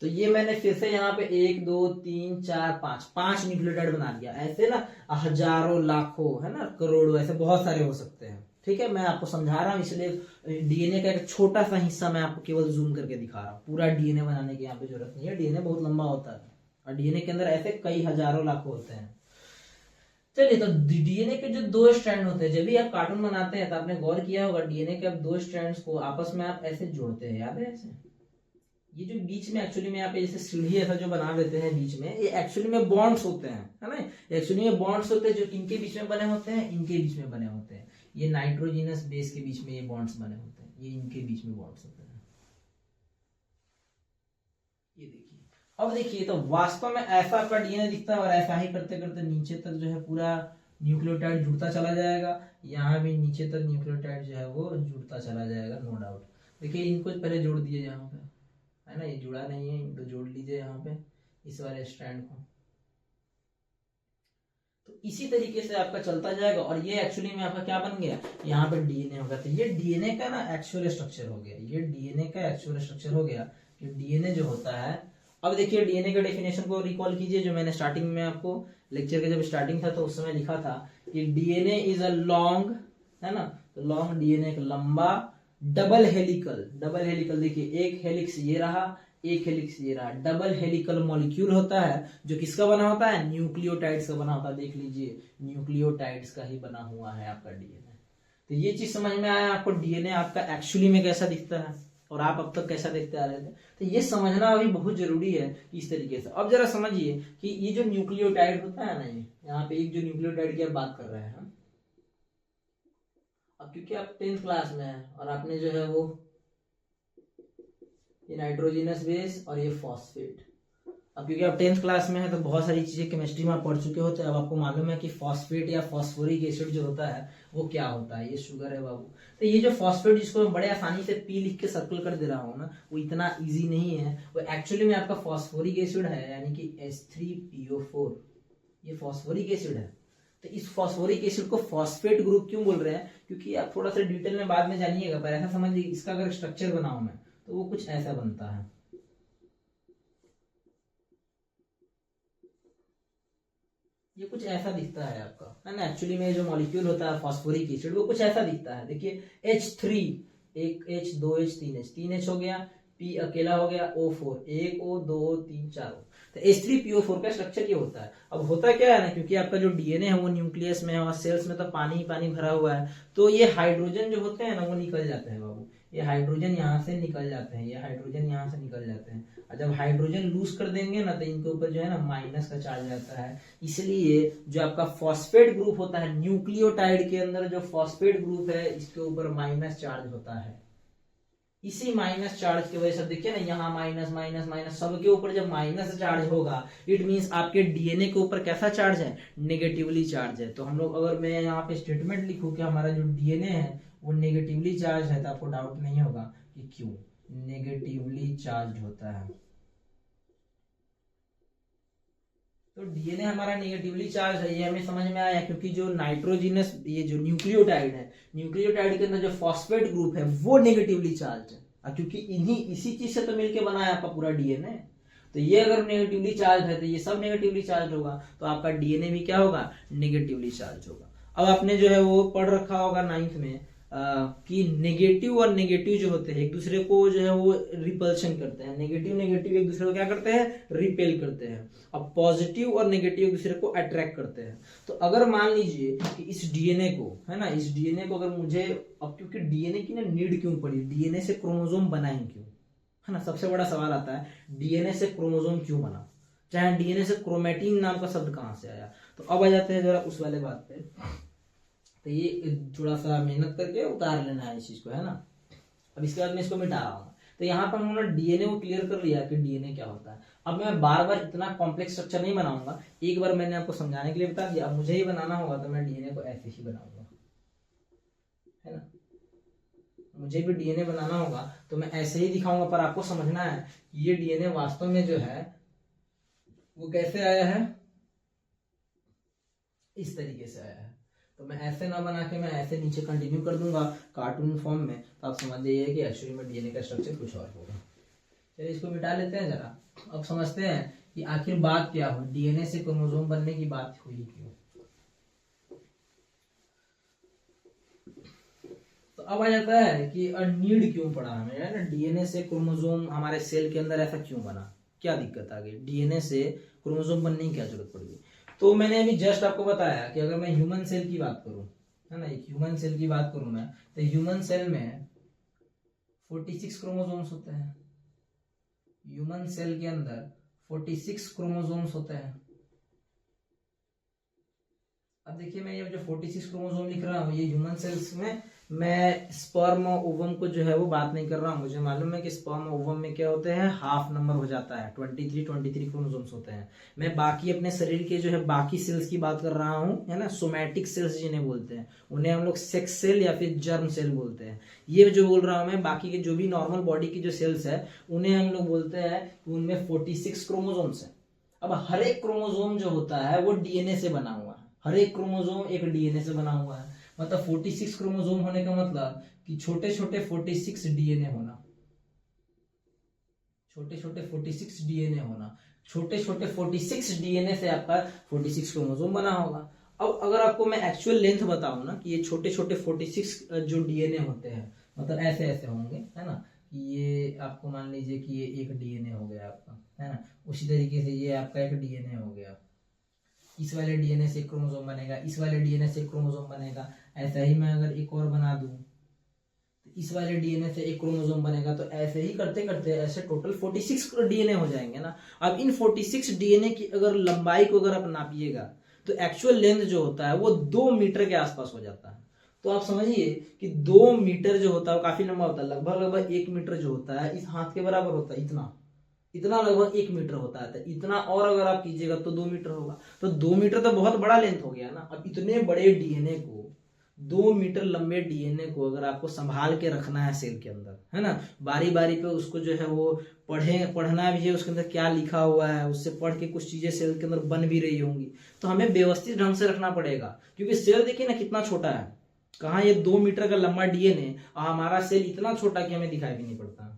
तो ये मैंने फिर से यहाँ पे 1 2 3 4 5 न्यूक्लियोटाइड बना दिया। ऐसे ना हजारों लाखों, है ना, करोड़ों, ऐसे बहुत सारे हो सकते हैं। ठीक है, मैं आपको समझा रहा हूँ, इसलिए डीएनए का एक छोटा सा हिस्सा मैं आपको केवल जूम करके दिखा रहा हूँ, पूरा डीएनए बनाने की यहाँ पे जरूरत नहीं है। डीएनए बहुत लंबा होता है और डीएनए के अंदर ऐसे कई हजारों लाखों होते हैं। चलिए, तो डीएनए के जो 2 स्ट्रैंड होते हैं, जब भी आप कार्टून बनाते हैं तो आपने गौर किया होगा, डीएनए के 2 स्ट्रैंड्स को आपस में आप ऐसे जोड़ते हैं, याद है ऐसे। ये जो बीच में एक्चुअली में आप जैसे सीढ़ी ऐसा जो बना देते हैं बीच में, ये एक्चुअली में बॉन्ड्स होते हैं, है ना। एक्चुअली में बॉन्ड्स होते हैं जो इनके बीच में बने होते हैं, इनके बीच में बने होते हैं। ये नाइट्रोजिनस बेस के बीच में ये बॉन्ड्स बने होते हैं, ये इनके बीच में बॉन्ड्स होते हैं। ये देखिए, अब देखिए, तो वास्तव में ऐसा आपका डीएनए दिखता है, और ऐसा ही करते करते नीचे तक जो है पूरा न्यूक्लियोटाइड जुड़ता चला जाएगा। यहाँ भी नीचे तक न्यूक्लियोटाइड जो है वो जुड़ता चला जाएगा, नो डाउट। देखिए इनको पहले जोड़ दिए यहाँ पे, है ना, ये जुड़ा नहीं है तो जोड़ लीजिए यहाँ पे इस वाले स्ट्रैंड को। तो इसी तरीके से आपका चलता जाएगा और ये एक्चुअली में आपका क्या बन गया, यहाँ पे डीएनए होगा। तो ये डीएनए का ना एक्चुअल स्ट्रक्चर हो गया, ये डीएनए का एक्चुअल स्ट्रक्चर हो गया कि डीएनए जो होता है। अब देखिए डीएनए का डेफिनेशन को रिकॉल कीजिए, जो मैंने स्टार्टिंग में आपको लेक्चर का जब स्टार्टिंग था तो उस समय लिखा था कि डीएनए इज अ लॉन्ग, है ना, तो लॉन्ग डीएनए एक लंबा डबल हेलिकल देखिए एक हेलिक्स ये रहा, एक हेलिक्स ये रहा, डबल हेलिकल मॉलिक्यूल होता है जो किसका बना होता है, न्यूक्लियोटाइड्स का बना होता है। देख लीजिए न्यूक्लियोटाइड्स का ही बना हुआ है आपका डीएनए। तो ये चीज समझ में आया आपको, डीएनए आपका एक्चुअली में कैसा दिखता है और आप अब तक कैसा देखते आ रहे थे। तो ये समझना अभी बहुत जरूरी है कि इस तरीके से। अब जरा समझिए कि ये जो न्यूक्लियोटाइड होता है ना, ये यहाँ पे एक जो न्यूक्लियोटाइड की आप बात कर रहे हैं हम, अब क्योंकि आप 10th क्लास में हैं और आपने जो है वो ये नाइट्रोजनस बेस और ये फॉस्फेट, अब क्योंकि आप 10th क्लास में हैं तो बहुत सारी चीजें केमिस्ट्री में आप पढ़ चुके होते हैं। अब आपको मालूम है कि फॉस्फेट या फॉस्फोरिक एसिड जो होता है वो क्या होता है। ये शुगर है बाबू। तो ये जो फॉस्फेट जिसको मैं बड़े आसानी से पी लिख के सर्कल कर दे रहा हूँ ना, वो इतना इजी नहीं है। वो एक्चुअली में आपका फॉस्फोरिक एसिड है, यानी कि H3PO4, ये फॉस्फोरिक एसिड है। तो इस फॉस्फोरिक एसिड को फॉस्फेट ग्रुप क्यों बोल रहे हैं, क्योंकि आप थोड़ा सा डिटेल में बाद में जानिएगा, पर ऐसा समझिए इसका अगर स्ट्रक्चर बनाऊं मैं तो वो कुछ ऐसा बनता है। ये कुछ ऐसा दिखता है आपका, है ना। एक्चुअली में जो मॉलिक्यूल होता है फॉस्फोरिक एसिड वो कुछ ऐसा दिखता है। देखिए H3, एक H, 2H, 3H, 3H हो गया, P अकेला हो गया, O4, 1 O, 2 O, 3 4 O। तो H3PO4 का स्ट्रक्चर ये होता है। अब होता क्या है ना, क्योंकि आपका जो डीएनए है वो न्यूक्लियस में है और सेल्स में तो पानी ही पानी भरा हुआ है, तो ये हाइड्रोजन जो होते हैं ना वो निकल जाते हैं बाबू। ये हाइड्रोजन यहाँ से निकल जाते हैं, ये हाइड्रोजन यहाँ से निकल जाते हैं। और जब हाइड्रोजन लूज कर देंगे ना तो इनके ऊपर जो है ना माइनस का चार्ज आता है। इसलिए जो आपका फॉस्फेट ग्रुप होता है न्यूक्लियोटाइड के अंदर, जो फॉस्फेट ग्रुप है इसके ऊपर माइनस चार्ज होता है। इसी माइनस चार्ज की वजह से देखिए ना यहाँ माइनस माइनस माइनस, सबके ऊपर जब माइनस चार्ज होगा इट मींस आपके डीएनए के ऊपर कैसा चार्ज है, नेगेटिवली चार्ज है। तो हम लोग अगर मैं यहाँ पे स्टेटमेंट लिखूं कि हमारा जो डीएनए है वो नेगेटिवली चार्ज है, तो आपको डाउट नहीं होगा कि क्यों नेगेटिवली चार्ज होता है। तो डीएनए हमारा नेगेटिवली चार्ज है, ये हमें समझ में आया। क्योंकि जो नाइट्रोजिनस, ये जो न्यूक्लियोटाइड है, न्यूक्लियोटाइड के अंदर जो फॉस्फेट ग्रुप है वो नेगेटिवली चार्ज है, क्योंकि इसी चीज से तो मिलके बना है आपका पूरा डीएनए। तो ये अगर नेगेटिवली चार्ज है तो ये सब नेगेटिवली चार्ज होगा, तो आपका डीएनए भी क्या होगा, नेगेटिवली चार्ज होगा। अब आपने जो है वो पढ़ रखा होगा 9th में कि नेगेटिव और नेगेटिव जो होते हैं एक दूसरे को जो है वो रिपल्शन करते हैं। नेगेटिव नेगेटिव एक दूसरे को क्या करते हैं, रिपेल करते हैं। अब पॉजिटिव और नेगेटिव एक दूसरे को अट्रैक्ट करते हैं। तो अगर मान लीजिए कि इस डीएनए को, है ना, इस डीएनए को अगर मुझे, अब क्योंकि डीएनए की ना नीड क्यों पड़ी, डीएनए से क्रोमोसोम बनाए क्यों, है ना, सबसे बड़ा सवाल आता है डीएनए से क्रोमोसोम क्यों बना, चाहे डीएनए से क्रोमेटिन नाम का शब्द कहां से आया। तो अब आ जाते हैं जरा उस वाले बात पे। तो ये थोड़ा सा मेहनत करके उतार लेना है इस चीज को, है ना। अब इसके बाद मैं इसको मिटा रहा हूँ। तो यहाँ पर हमने डीएनए को क्लियर कर लिया कि डीएनए क्या होता है। अब मैं बार बार इतना कॉम्प्लेक्स स्ट्रक्चर नहीं बनाऊंगा, एक बार मैंने आपको समझाने के लिए बता दिया। अब मुझे ही बनाना होगा तो मैं डीएनए को ऐसे ही बनाऊंगा, है ना। मुझे भी डीएनए बनाना होगा तो मैं ऐसे ही दिखाऊंगा, पर आपको समझना है कि ये डीएनए वास्तव में जो है वो कैसे आया है, इस तरीके से आया है। तो मैं ऐसे ना बना के मैं ऐसे नीचे कंटिन्यू कर दूंगा कार्टून फॉर्म में, तो आप समझ जाइए कि एक्चुअली में डीएनए का स्ट्रक्चर कुछ और होगा। चलिए इसको मिटा लेते हैं जरा। अब समझते हैं कि आखिर बात क्या हुई, डीएनए से क्रोमोसोम बनने की बात हुई क्यों। तो अब आ जाता है कि नीड क्यों पड़ा हमें, है ना, डीएनए से क्रोमोसोम हमारे सेल के अंदर ऐसा क्यों बना, क्या दिक्कत आ गई, डीएनए से क्रोमोसोम बनने की क्या जरूरत पड़ गई। तो मैंने अभी जस्ट आपको बताया कि अगर मैं ह्यूमन सेल की बात करूं, है ना, एक ह्यूमन सेल की बात करूं मैं, तो ह्यूमन सेल में 46 क्रोमोसोम्स होते हैं। ह्यूमन सेल के अंदर 46 क्रोमोसोम्स होते हैं। अब देखिए मैं ये जो 46 क्रोमोसोम लिख रहा हूँ ये ह्यूमन सेल्स में मैं स्पर्म और ओवम को जो है वो बात नहीं कर रहा हूँ। मुझे मालूम है कि स्पर्म और ओवम में क्या होते हैं, हाफ नंबर हो जाता है, 23 क्रोमोसोम्स होते हैं। मैं बाकी अपने शरीर के जो है बाकी सेल्स की बात कर रहा हूँ, है ना, सोमैटिक सेल्स जिन्हें बोलते हैं, उन्हें हम लोग सेक्स सेल या फिर जर्म सेल बोलते हैं। ये जो बोल रहा हूँ मैं, बाकी के जो भी नॉर्मल बॉडी की जो सेल्स है उन्हें हम लोग बोलते हैं कि उनमें 46 क्रोमोसोम्स है। अब हर एक क्रोमोसोम जो होता है वो डीएनए से बना हुआ है, हर एक क्रोमोसोम एक डीएनए से बना हुआ है। मतलब 46 क्रोमोसोम होने का मतलब कि छोटे छोटे 46 डीएनए होना, छोटे छोटे 46 डीएनए होना, छोटे छोटे 46 डीएनए से आपका 46 क्रोमोसोम बना होगा। अब अगर आपको मैं एक्चुअल लेंथ बताऊं ना कि ये छोटे छोटे 46 जो डीएनए होते हैं, मतलब ऐसे ऐसे होंगे, है ना, ये आपको मान लीजिए कि ये एक डीएनए हो गया आपका, है ना, उसी तरीके से ये आपका एक डीएनए हो गया, इस वाले डीएनए से एक क्रोमोसोम बनेगा, इस वाले डीएनए से एक क्रोमोसोम बनेगा। ऐसा ही मैं अगर एक और बना दूं तो इस वाले डीएनए से एक क्रोमोसोम बनेगा। तो ऐसे ही करते करते ऐसे टोटल 46 डीएनए हो जाएंगे ना। अब इन 46 डीएनए की अगर लंबाई को अगर आप नापिएगा तो एक्चुअल लेंथ जो होता है वो 2 मीटर के आसपास हो जाता है। तो आप समझिए कि 2 मीटर जो होता है वो काफी लंबा होता है, लगभग लगभग 1 मीटर जो होता है इस हाथ के बराबर होता है, इतना इतना लगभग 1 मीटर होता है। तो इतना और अगर आप कीजिएगा तो 2 मीटर होगा। तो 2 मीटर तो बहुत बड़ा लेंथ हो गया ना। अब इतने बड़े डीएनए को, 2 मीटर लंबे डीएनए को अगर आपको संभाल के रखना है सेल के अंदर, है ना, बारी बारी पे उसको जो है वो पढ़ना भी है, उसके अंदर क्या लिखा हुआ है उससे पढ़ के कुछ चीजें सेल के अंदर बन भी रही होंगी, तो हमें व्यवस्थित ढंग से रखना पड़ेगा। क्योंकि सेल देखिए ना कितना छोटा है, कहाँ ये 2 मीटर का लंबा डीएनए और हमारा सेल इतना छोटा कि हमें दिखाई भी नहीं पड़ता।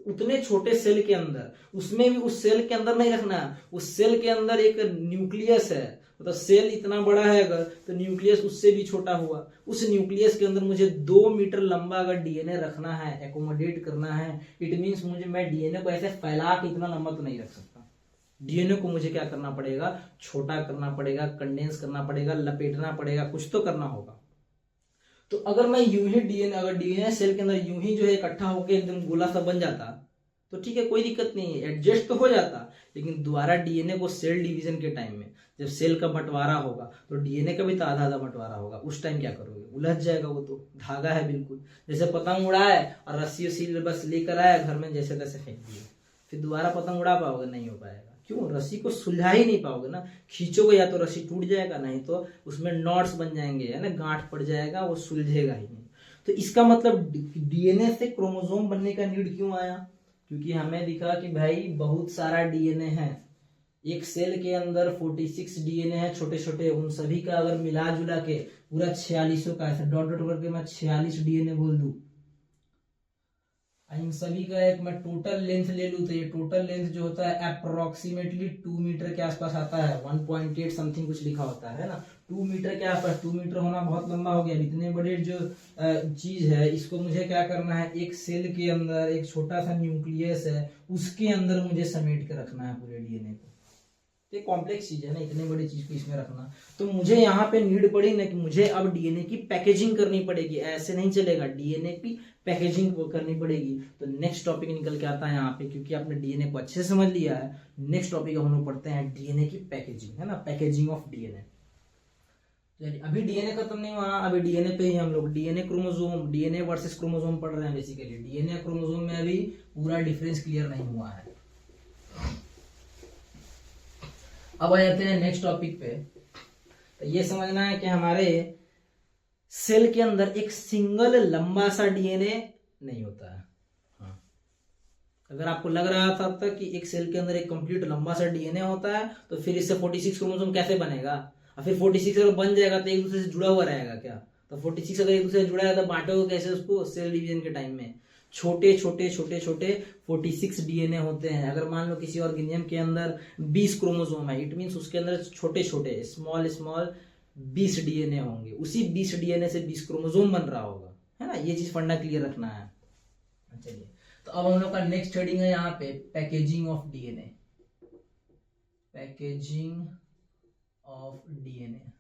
उतने छोटे सेल के अंदर, उसमें भी उस सेल के अंदर नहीं रखना है, उस सेल के अंदर एक न्यूक्लियस है, मतलब सेल इतना बड़ा है अगर तो न्यूक्लियस उससे भी छोटा हुआ। उस न्यूक्लियस के अंदर मुझे 2 मीटर लंबा अगर डीएनए रखना है, एकोमोडेट करना है, इट मीन्स मैं डीएनए को ऐसे फैला के इतना लंबा तो नहीं रख सकता। डीएनए को मुझे क्या करना पड़ेगा, छोटा करना पड़ेगा, कंडेंस करना पड़ेगा, लपेटना पड़ेगा, कुछ तो करना होगा। तो अगर मैं यूं ही डीएनए, अगर डीएनए सेल के अंदर यूं ही जो है इकट्ठा होकर एकदम गोला सा बन जाता तो ठीक है, कोई दिक्कत नहीं है, एडजस्ट तो हो जाता। लेकिन दोबारा डीएनए को सेल डिवीजन के टाइम में जब सेल का बंटवारा होगा तो डीएनए का भी तो आधा आधा बंटवारा होगा, उस टाइम क्या करोगे, उलझ जाएगा। वो तो धागा है बिल्कुल, जैसे पतंग उड़ाए और रस्सी उसी बस लेकर आया घर में, जैसे तैसे फेंक दिए, फिर दोबारा पतंग उड़ा पाओगे, नहीं हो पाएगा। क्यों, रस्सी को सुलझा ही नहीं पाओगे ना, खींचोगे या तो रस्सी टूट जाएगा, नहीं तो उसमें नॉट्स बन जाएंगे, है ना, गांठ पड़ जाएगा, वो सुलझेगा ही नहीं। तो इसका मतलब डीएनए से क्रोमोसोम बनने का नीड क्यों आया, क्योंकि हमें दिखा कि भाई बहुत सारा डीएनए है, एक सेल के अंदर 46 डीएनए है छोटे छोटे, उन सभी का अगर मिला जुला के पूरा 46 का ऐसे डॉट डॉट करके मैं 46 डीएनए बोल दूं, इन सभी का एक मैं टोटल लेंथ ले लूं तो ये टोटल लेंथ जो होता है अप्रोक्सीमेटली 2 मीटर के आसपास आता है, 1.8 समथिंग कुछ लिखा होता है ना, 2 मीटर के आसपास। 2 मीटर होना बहुत लंबा हो गया। इतने बड़े जो चीज है इसको मुझे क्या करना है, एक सेल के अंदर एक छोटा सा न्यूक्लियस है उसके अंदर मुझे समेट के रखना है पूरे डीएनए को। तो कॉम्प्लेक्स चीज है ना, इतनी बड़ी चीज को इसमें रखना। तो मुझे यहाँ पे नीड पड़ी ना कि मुझे अब डीएनए की पैकेजिंग करनी पड़ेगी, ऐसे नहीं चलेगा, डीएनए की पैकेजिंग करनी पड़ेगी। तो नेक्स्ट टॉपिक निकल के आता है यहाँ पे, क्योंकि आपने डीएनए को अच्छे से समझ लिया है। नेक्स्ट टॉपिक हम लोग पढ़ते हैं डीएनए की पैकेजिंग, है ना, पैकेजिंग ऑफ डीएनए। अभी डीएनए खत्म नहीं हुआ, अभी डीएनए पे ही हम लोग DNA chromosome, DNA versus chromosome पढ़ रहे हैं बेसिकली। डीएनए क्रोमोसोम में अभी पूरा डिफरेंस क्लियर नहीं हुआ है। अब आ जाते हैं नेक्स्ट टॉपिक पे। तो ये समझना है कि हमारे सेल के अंदर एक सिंगल लंबा सा डीएनए नहीं होता है। हाँ, अगर आपको लग रहा था अब तक कि एक सेल के अंदर एक कंप्लीट लंबा सा डीएनए होता है तो फिर इससे 46 क्रोमोसोम कैसे बनेगा, और फिर 46 अगर बन जाएगा तो एक दूसरे से जुड़ा हुआ रहेगा क्या, तो 46 अगर एक दूसरे से जुड़ा है तो बांटोगे कैसे उसको सेल डिवीजन के टाइम में। छोटे छोटे छोटे छोटे 46 डीएनए होते हैं। अगर मान लो किसी ऑर्गेनिज्म के अंदर 20 क्रोमोसोम है, इट मीन्स उसके अंदर छोटे छोटे स्मॉल स्मॉल 20 डीएनए होंगे, उसी 20 डीएनए से 20 क्रोमोसोम बन रहा होगा, है ना। ये चीज फंडा क्लियर रखना है। चलिए, तो अब हम लोग का नेक्स्ट हेडिंग है यहाँ पे packaging of DNA. Packaging of DNA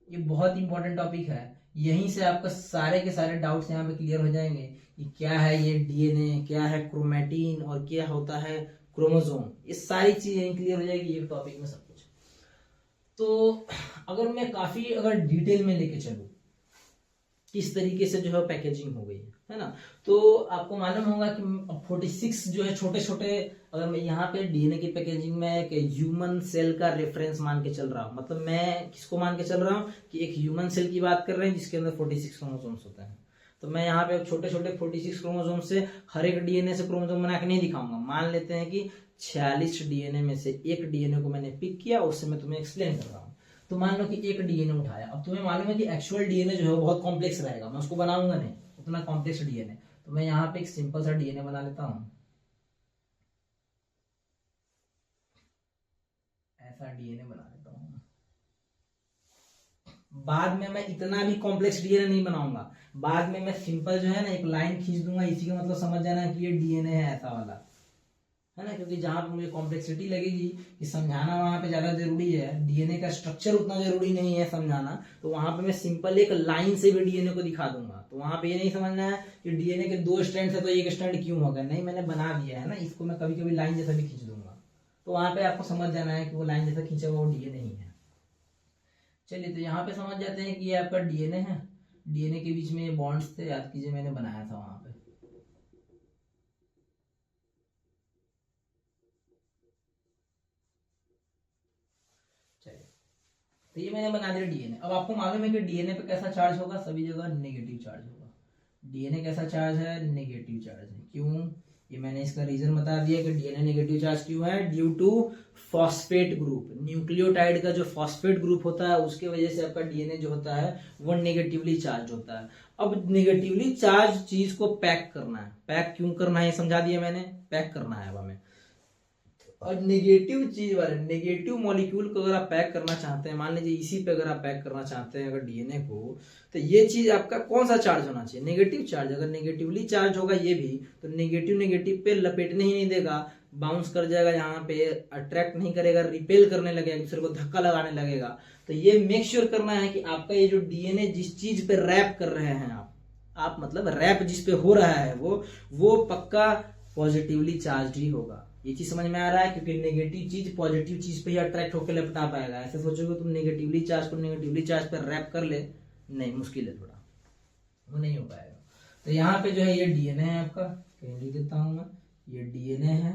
ये बहुत इंपॉर्टेंट टॉपिक है। यहीं से आपका सारे के सारे डाउट्स यहाँ पे क्लियर हो जाएंगे कि क्या है ये डीएनए, क्या है क्रोमैटिन और क्या होता है क्रोमोसोम। ये सारी चीजें यहीं क्लियर हो जाएगी एक टॉपिक में सब कुछ। तो अगर मैं काफी डिटेल में लेके चलूं किस तरीके से जो है पैकेजिंग हो गई है ना। तो आपको मालूम होगा कि 46 जो है छोटे छोटे, अगर मैं यहाँ पे डीएनए की पैकेजिंग में एक ह्यूमन सेल का रेफरेंस मान के चल रहा हूँ, मतलब मैं किसको मान के चल रहा हूँ कि एक ह्यूमन सेल की बात कर रहे हैं जिसके अंदर 46 क्रोमोसोम्स होते हैं। तो मैं यहाँ पे छोटे छोटे 46 क्रोमोसोम से हर एक डीएनए से क्रोमोसोम बना के नहीं दिखाऊंगा। मान लेते हैं कि 46 डीएनए में से एक डीएनए को मैंने पिक किया, उससे मैं तुम्हें एक्सप्लेन कर रहा हूँ। तो मान लो कि एक डीएनए उठाया, अब तुम्हें मालूम है कि एक्चुअल डीएनए जो है वो बहुत कॉम्प्लेक्स रहेगा, मैं उसको बनाऊंगा नहीं उतना कॉम्प्लेक्स डीएनए। तो मैं यहाँ पे एक सिंपल सा डीएनए बना लेता हूँ, ऐसा डीएनए बना लेता हूँ। बाद में मैं इतना भी कॉम्प्लेक्स डीएनए नहीं बनाऊंगा, बाद में मैं सिंपल जो है ना एक लाइन खींच दूंगा, इसी का मतलब समझ जाना कि ये डीएनए है ऐसा वाला, है ना। क्योंकि जहां पे मुझे कॉम्प्लेक्सिटी लगेगी कि समझाना वहां पे ज्यादा जरूरी है, डीएनए का स्ट्रक्चर उतना जरूरी नहीं है समझाना, तो वहां पे मैं सिंपल एक लाइन से भी डीएनए को दिखा दूंगा। तो वहां पे ये नहीं समझना है कि डीएनए के 2 स्ट्रैंड है तो एक स्ट्रैंड क्यों होगा, नहीं, मैंने बना दिया है ना, इसको मैं कभी कभी लाइन जैसा भी खींच दूंगा। तो वहां पे आपको समझ जाना है कि वो लाइन जैसा खींचा हुआ वो डीएनए ही है। चलिए, तो यहाँ पे समझ जाते हैं कि ये आपका डीएनए है, डीएनए के बीच में ये बॉन्ड्स थे, याद कीजिए मैंने बनाया था वहां पे। चलिए, तो ये मैंने बना दिया डीएनए। अब आपको मालूम है कि डीएनए पे कैसा चार्ज होगा, सभी जगह नेगेटिव चार्ज होगा। डीएनए कैसा चार्ज है, नेगेटिव चार्ज है। क्यों, ये मैंने इसका रीजन बता दिया कि डीएनए नेगेटिव चार्ज क्यों है, due to phosphate group, nucleotide का जो फॉस्फेट ग्रुप होता है उसके वजह से आपका डीएनए जो होता है वो नेगेटिवली चार्ज होता है। अब नेगेटिवली चार्ज चीज को पैक करना है, पैक क्यों करना है ये समझा दिया मैंने, पैक करना है अब हमें। और नेगेटिव चीज वाले नेगेटिव मॉलिक्यूल को अगर आप पैक करना चाहते हैं, मान लीजिए इसी पे अगर आप पैक करना चाहते हैं अगर डीएनए को, तो ये चीज आपका कौन सा चार्ज होना चाहिए, नेगेटिव चार्ज। अगर नेगेटिवली चार्ज होगा ये भी, तो नेगेटिव नेगेटिव पे लपेटने ही नहीं देगा, बाउंस कर जाएगा यहाँ पे, अट्रैक्ट नहीं करेगा, रिपेल करने लगेगा, दूसरे को धक्का लगाने लगेगा। तो ये मेक श्योर करना है कि आपका ये जो डीएनए जिस चीज पे रैप कर रहे हैं आप मतलब रैप जिस पे हो रहा है वो पक्का पॉजिटिवली चार्ज ही होगा। ये चीज समझ में आ रहा है, क्योंकि नेगेटिव चीज पॉजिटिव चीज पे ही अट्रैक्ट होकर लपटा पाएगा। ऐसे सोचोगे तुम नेगेटिवली चार्ज को नेगेटिवली चार्ज पर रैप कर ले, नहीं, मुश्किल है थोड़ा, वो नहीं हो पाएगा। तो यहाँ पे जो है ये डीएनए है आपका, कहीं लिख देता हूं मैं, ये डीएनए है,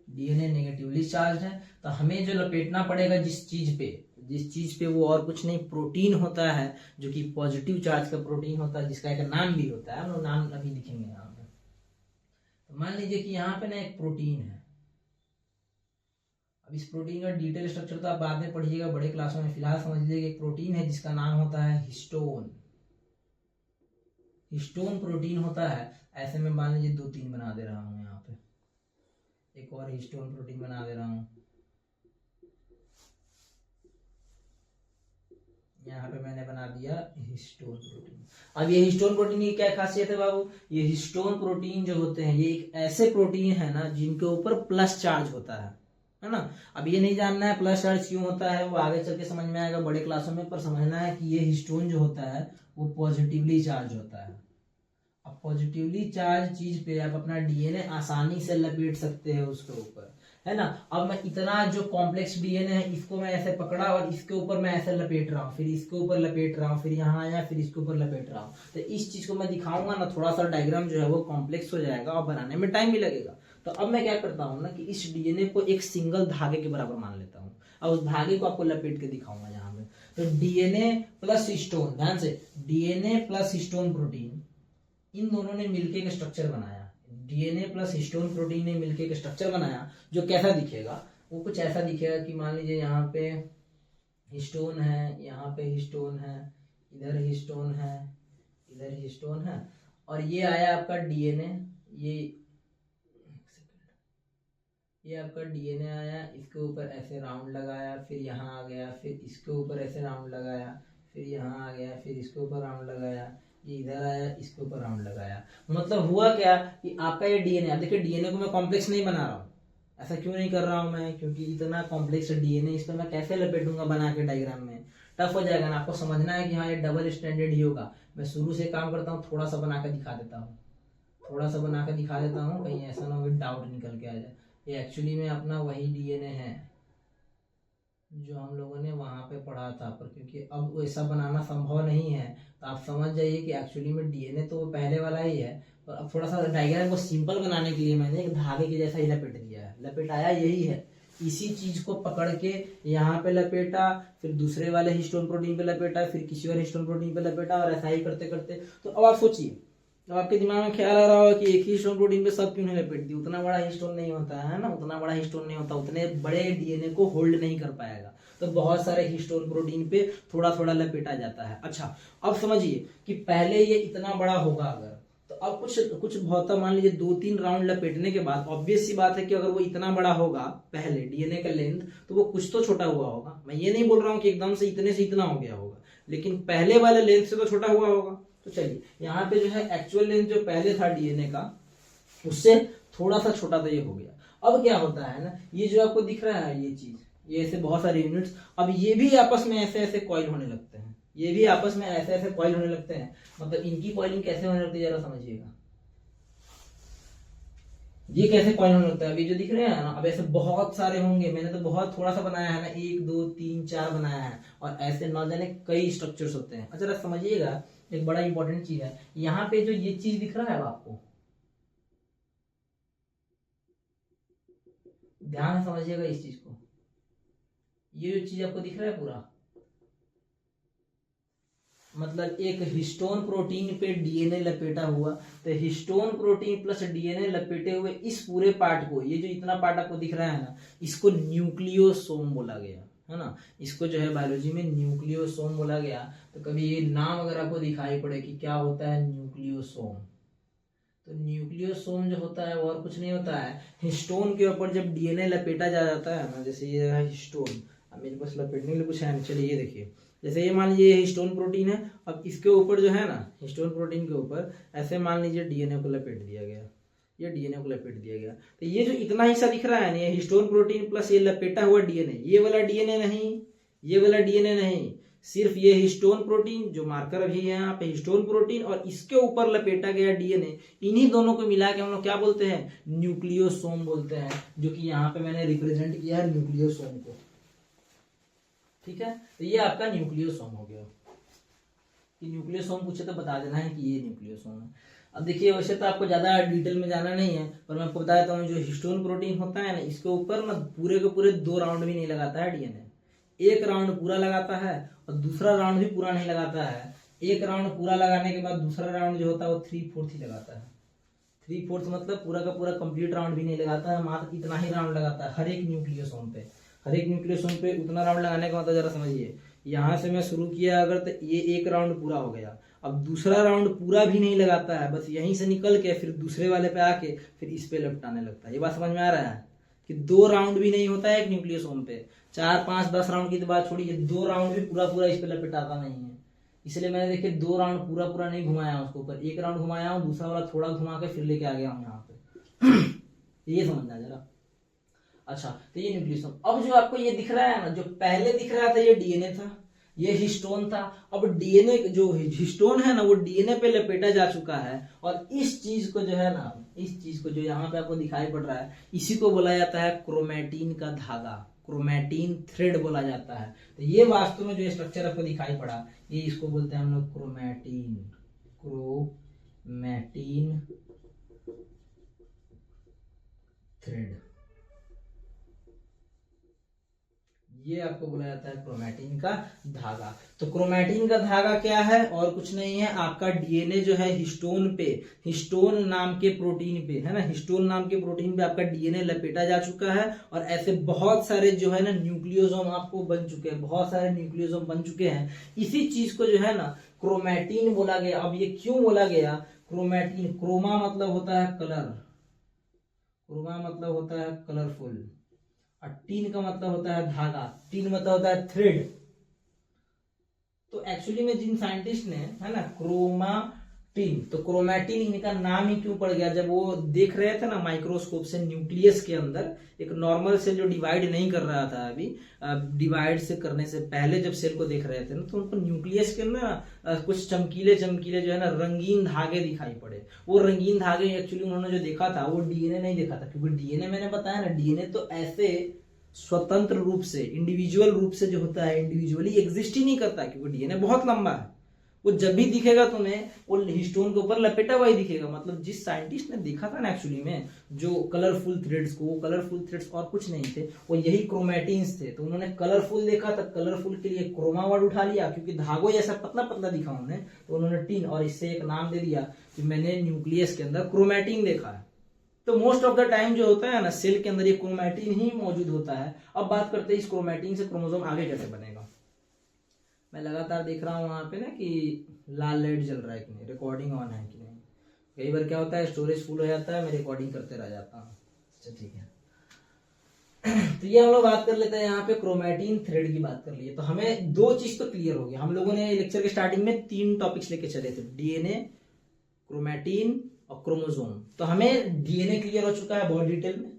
डीएनए नेगेटिवली चार्ज है। तो हमें जो लपेटना पड़ेगा जिस चीज पे वो और कुछ नहीं, प्रोटीन होता है जो कि पॉजिटिव चार्ज का प्रोटीन होता है, जिसका एक नाम भी होता है, हम लोग नाम अभी लिखेंगे यहाँ पे। तो मान लीजिए कि यहाँ पे ना एक प्रोटीन है। अब इस प्रोटीन का डिटेल स्ट्रक्चर तो आप बाद में पढ़िएगा बड़े क्लासों में, फिलहाल समझ लीजिए कि एक प्रोटीन है जिसका नाम होता है हिस्टोन। हिस्टोन प्रोटीन होता है। ऐसे में मान लीजिए 2-3 बना दे रहा हूं यहाँ पे, एक और हिस्टोन प्रोटीन बना दे रहा हूं यहाँ पे, मैंने बना दिया हिस्टोन प्रोटीन। अब ये हिस्टोन प्रोटीन की क्या खासियत है बाबू, ये हिस्टोन प्रोटीन जो होते हैं ये एक ऐसे प्रोटीन है ना जिनके ऊपर प्लस चार्ज होता है ना। अब ये नहीं जानना है प्लस चार्ज क्यों होता है, वो आगे चल के समझ में आएगा बड़े क्लासों में, पर समझना है कि ये हिस्टोन जो होता है वो पॉजिटिवली चार्ज होता है। अब पॉजिटिवली चार्ज चीज पे आप अपना डीएनए आसानी से लपेट सकते हैं उसके ऊपर, है ना। अब मैं इतना जो कॉम्प्लेक्स डीएनए है इसको मैं ऐसे पकड़ा और इसके ऊपर मैं ऐसे लपेट रहा हूँ, फिर इसके ऊपर लपेट रहा हूँ, फिर यहाँ आया, फिर इसके ऊपर लपेट रहा हूँ। तो इस चीज को मैं दिखाऊंगा ना, थोड़ा सा डायग्राम जो है वो कॉम्प्लेक्स हो जाएगा और बनाने में टाइम भी लगेगा। तो अब मैं क्या करता हूँ ना कि इस डीएनए को एक सिंगल धागे के बराबर मान लेता हूँ, और उस धागे को आपको लपेट के दिखाऊंगा यहाँ पे। तो डीएनए प्लस हिस्टोन, ध्यान से, डीएनए प्लस हिस्टोन प्रोटीन, इन दोनों ने मिलकर एक स्ट्रक्चर बनाया। डीएनए प्लस हिस्टोन प्रोटीन ने मिलकर एक स्ट्रक्चर बनाया जो कैसा दिखेगा, वो कुछ ऐसा दिखेगा कि मान लीजिए यहाँ पे हिस्टोन है, यहाँ पे हिस्टोन है, इधर हिस्टोन है, इधर हिस्टोन है, और ये आया आपका डीएनए, ये आपका डीएनए आया, इसके ऊपर ऐसे राउंड लगाया, फिर यहाँ आ गया, फिर इसके ऊपर ऐसे राउंड लगाया, फिर यहाँ आ गया, फिर इसके ऊपर राउंड लगाया, ये इधर आया, इसके ऊपर राउंड लगाया। मतलब हुआ क्या कि आपका ये डीएनए, देखिए डीएनए को मैं कॉम्प्लेक्स नहीं बना रहा हूँ, ऐसा क्यों नहीं कर रहा हूँ मैं, क्योंकि इतना कॉम्प्लेक्स डीएनए इस पर मैं कैसे लपेटूंगा बना के डायग्राम में, टफ हो जाएगा ना। आपको समझना है कि हाँ ये डबल स्टैंडर्ड ही होगा। मैं शुरू से काम करता हूँ, थोड़ा सा बना के दिखा देता हूँ, थोड़ा सा बना के दिखा देता हूँ, कहीं ऐसा ना हो डाउट निकल के आ जाए। ये एक्चुअली में अपना वही डीएनए है जो हम लोगों ने वहां पे पढ़ा था, पर क्योंकि अब वैसा बनाना संभव नहीं है, तो आप समझ जाइए कि एक्चुअली में डीएनए तो वो पहले वाला ही है, और अब थोड़ा सा डायग्राम को सिंपल बनाने के लिए मैंने एक धागे के जैसा ही लपेट दिया है। लपेटाया यही है, इसी चीज को पकड़ के यहाँ पे लपेटा, फिर दूसरे वाले हिस्टोन प्रोटीन पे लपेटा, फिर किसी और हिस्टोन प्रोटीन पे लपेटा, और ऐसा ही करते करते। तो अब आप सोचिए, अब आपके दिमाग में ख्याल आ रहा होगा कि एक ही हिस्टोन प्रोटीन पे सब क्यों नहीं लपेट दी, उतना बड़ा हिस्टोन नहीं होता है ना, उतना बड़ा हिस्टोन नहीं होता, उतने बड़े डीएनए को होल्ड नहीं कर पाएगा, तो बहुत सारे हिस्टोन प्रोटीन पे थोड़ा थोड़ा लपेटा जाता है। अच्छा, अब समझिए कि पहले ये इतना बड़ा होगा अगर, तो अब कुछ बहुत मान लीजिए 2-3 राउंड लपेटने के बाद ऑब्वियस सी बात है कि अगर वो इतना बड़ा होगा पहले डीएनए का लेंथ, तो वो कुछ तो छोटा हुआ होगा। मैं ये नहीं बोल रहा हूँ कि एकदम से इतने से इतना हो गया होगा, लेकिन पहले वाले लेंथ से तो छोटा हुआ होगा। तो चलिए यहाँ पे जो है एक्चुअल लेंथ जो पहले था डीएनए का, उससे थोड़ा सा छोटा तो ये हो गया। अब क्या होता है ना, ये जो आपको दिख रहा है ये चीज, ये ऐसे बहुत सारे यूनिट्स, अब ये भी आपस में ऐसे ऐसे कॉइल होने लगते हैं, ये भी आपस में ऐसे ऐसे कॉइल होने लगते हैं। मतलब इनकी कॉइलिंग कैसे होने लगती है जरा समझिएगा, ये कैसे कॉइल होने लगता है। अभी जो दिख रहे हैं ना, अब ऐसे बहुत सारे होंगे, मैंने तो बहुत थोड़ा सा बनाया है ना, 1 2 3 4 बनाया है, और ऐसे न जाने कई स्ट्रक्चर्स होते हैं। अच्छा समझिएगा, एक बड़ा इंपॉर्टेंट चीज है, यहाँ पे जो ये चीज दिख रहा है आपको, ध्यान से समझिएगा इस चीज को, ये जो चीज आपको दिख रहा है पूरा, मतलब एक हिस्टोन प्रोटीन पे डीएनए लपेटा हुआ, तो हिस्टोन प्रोटीन प्लस डीएनए लपेटे हुए इस पूरे पार्ट को, ये जो इतना पार्ट आपको दिख रहा है ना, इसको न्यूक्लियोसोम बोला गया है ना, इसको जो है बायोलॉजी में न्यूक्लियोसोम बोला गया। तो कभी ये नाम अगर आपको दिखाई पड़े कि क्या होता है न्यूक्लियोसोम, तो न्यूक्लियोसोम जो होता है वो और कुछ नहीं होता है, हिस्टोन के ऊपर जब डीएनए लपेटा जा जाता है ना, जैसे ये है हिस्टोन, अब मेरे पास लपेटने के लिए कुछ है, चलिए ये देखिए, जैसे ये मान लीजिए हिस्टोन प्रोटीन है, अब इसके ऊपर जो है ना, हिस्टोन प्रोटीन के ऊपर ऐसे मान लीजिए डीएनए को लपेट दिया गया, ये डीएनए को लपेट दिया गया, तो ये जो इतना हिस्सा दिख रहा है ना, ये हिस्टोन प्रोटीन प्लस ये लपेटा हुआ डीएनए, ये वाला डीएनए नहीं, ये वाला डीएनए नहीं, सिर्फ ये हिस्टोन प्रोटीन जो मार्कर अभी है यहाँ पे, हिस्टोन प्रोटीन और इसके ऊपर लपेटा गया डीएनए, इन्हीं दोनों को मिला के हम लोग क्या बोलते हैं, न्यूक्लियोसोम बोलते हैं, जो कि यहाँ पे मैंने रिप्रेजेंट किया है न्यूक्लियोसोम को। ठीक है, तो ये आपका न्यूक्लियोसोम हो गया। कि न्यूक्लियोसोम पूछे तो बता देना है कि ये न्यूक्लियोसोम है। अब देखिए, वैसे तो आपको ज्यादा डिटेल में जाना नहीं है, पर मैं आपको बता देता हूँ, जो हिस्टोन प्रोटीन होता है ना, इसके ऊपर ना पूरे के पूरे 2 राउंड भी नहीं लगाता है डीएनए, एक राउंड पूरा लगाता है और दूसरा राउंड भी पूरा नहीं लगाता है। एक राउंड पूरा लगाने के बाद दूसरा राउंड जो होता है वो 3/4 ही लगाता है। 3/4 मतलब पूरा का पूरा कंप्लीट राउंड भी नहीं लगाता है, मात्र इतना ही राउंड लगाता है हर एक न्यूक्लियोसोम पे। हर एक न्यूक्लियोसोम पे उतना राउंड लगाने का मतलब जरा समझिए, यहाँ से मैं शुरू किया अगर, तो ये एक राउंड पूरा हो गया, अब दूसरा राउंड पूरा भी नहीं लगाता है, बस यहीं से निकल के फिर दूसरे वाले पे आके फिर इस पे लपटाने लगता है। ये बात समझ में आ रहा है कि 2 राउंड भी नहीं होता है एक न्यूक्लियोसोम पे, 4 5 10 राउंड की तो बात छोड़िए, 2 राउंड भी पूरा पूरा इस पे लपेटाता नहीं है। इसलिए मैंने देखिए 2 राउंड पूरा पूरा नहीं घुमाया उसके ऊपर, एक राउंड घुमाया हूँ, दूसरा वाला थोड़ा घुमा के फिर लेके आ गया हूँ यहाँ पे। ये समझना जरा। अच्छा, तो ये न्यूक्लियोसोम। अब जो आपको ये दिख रहा है ना, जो पहले दिख रहा था ये डीएनए था, ये हिस्टोन था। अब डीएनए जो हिस्टोन है ना, वो डीएनए पे लपेटा जा चुका है, और इस चीज को जो है ना, इस चीज को जो यहाँ पे आपको दिखाई पड़ रहा है, इसी को बोला जाता है क्रोमैटिन का धागा, क्रोमैटिन थ्रेड बोला जाता है। तो ये वास्तव में जो स्ट्रक्चर आपको दिखाई पड़ा, ये इसको बोलते हैं हम लोग क्रोमैटिन, क्रोमैटिन थ्रेड, ये आपको बोला जाता है क्रोमैटिन का धागा। तो क्रोमैटिन का धागा क्या है, और कुछ नहीं है, आपका डीएनए जो है हिस्टोन पे, हिस्टोन नाम के प्रोटीन पे है ना, हिस्टोन नाम के प्रोटीन पे आपका डीएनए लपेटा जा चुका है, और ऐसे बहुत सारे जो है ना न्यूक्लियोसोम आपको बन चुके हैं, बहुत सारे न्यूक्लियोसोम बन चुके हैं। इसी चीज को जो है ना क्रोमैटिन बोला गया। अब ये क्यों बोला गया क्रोमैटिन? क्रोमा मतलब होता है कलर, क्रोमा मतलब होता है कलरफुल, और टीन का मतलब होता है धागा, टीन मतलब होता है थ्रेड। तो एक्चुअली में जिन साइंटिस्ट ने है ना क्रोमाटिन, तो क्रोमैटिन इनका नाम ही क्यों पड़ गया, जब वो देख रहे थे ना माइक्रोस्कोप से न्यूक्लियस के अंदर एक नॉर्मल सेल जो डिवाइड नहीं कर रहा था अभी, डिवाइड से करने से पहले जब सेल को देख रहे थे ना, तो उनको न्यूक्लियस के अंदर कुछ चमकीले चमकीले जो है ना रंगीन धागे दिखाई पड़े। वो रंगीन धागे एक्चुअली उन्होंने जो देखा था वो डीएनए नहीं देखा था, क्योंकि डीएनए मैंने बताया ना, डीएनए तो ऐसे स्वतंत्र रूप से, इंडिविजुअल रूप से जो होता है, इंडिविजुअली एग्जिस्ट ही नहीं करता, क्योंकि डीएनए बहुत लंबा है, वो जब भी दिखेगा तुम्हें वो हिस्टोन के ऊपर लपेटा हुआ ही दिखेगा। मतलब जिस साइंटिस्ट ने देखा था ना एक्चुअली में जो कलरफुल थ्रेड्स को, वो कलरफुल थ्रेड्स और कुछ नहीं थे, वो यही क्रोमैटिन्स थे। तो उन्होंने कलरफुल देखा था, कलरफुल के लिए क्रोमा वर्ड उठा लिया, क्योंकि धागो जैसा पतला पतला दिखा उन्हें, तो उन्होंने टिन और इससे एक नाम दे दिया कि मैंने न्यूक्लियस के अंदर क्रोमैटिन देखा है। तो मोस्ट ऑफ द टाइम जो होता है ना सेल के अंदर ये क्रोमैटिन ही मौजूद होता है। अब बात करते हैं इस क्रोमैटिन से क्रोमोसोम आगे कैसे बनेगा। मैं लगातार देख रहा हूँ वहां पे ना कि लाल लाइट जल रहा है कि नहीं, रिकॉर्डिंग ऑन है कि नहीं। कई बार क्या होता है स्टोरेज फुल हो जाता है, मैं रिकॉर्डिंग करते रह जाता हूँ। अच्छा ठीक है। तो ये हम लोग बात कर लेते हैं यहाँ पे क्रोमैटिन थ्रेड की बात कर लिए। तो हमें दो चीज तो क्लियर हो गई। हम लोगों ने लेक्चर के स्टार्टिंग में 3 टॉपिक्स लेके चले थे, डीएनए, क्रोमैटिन और क्रोमोसोम। तो हमें डीएनए क्लियर हो चुका है बहुत डिटेल में,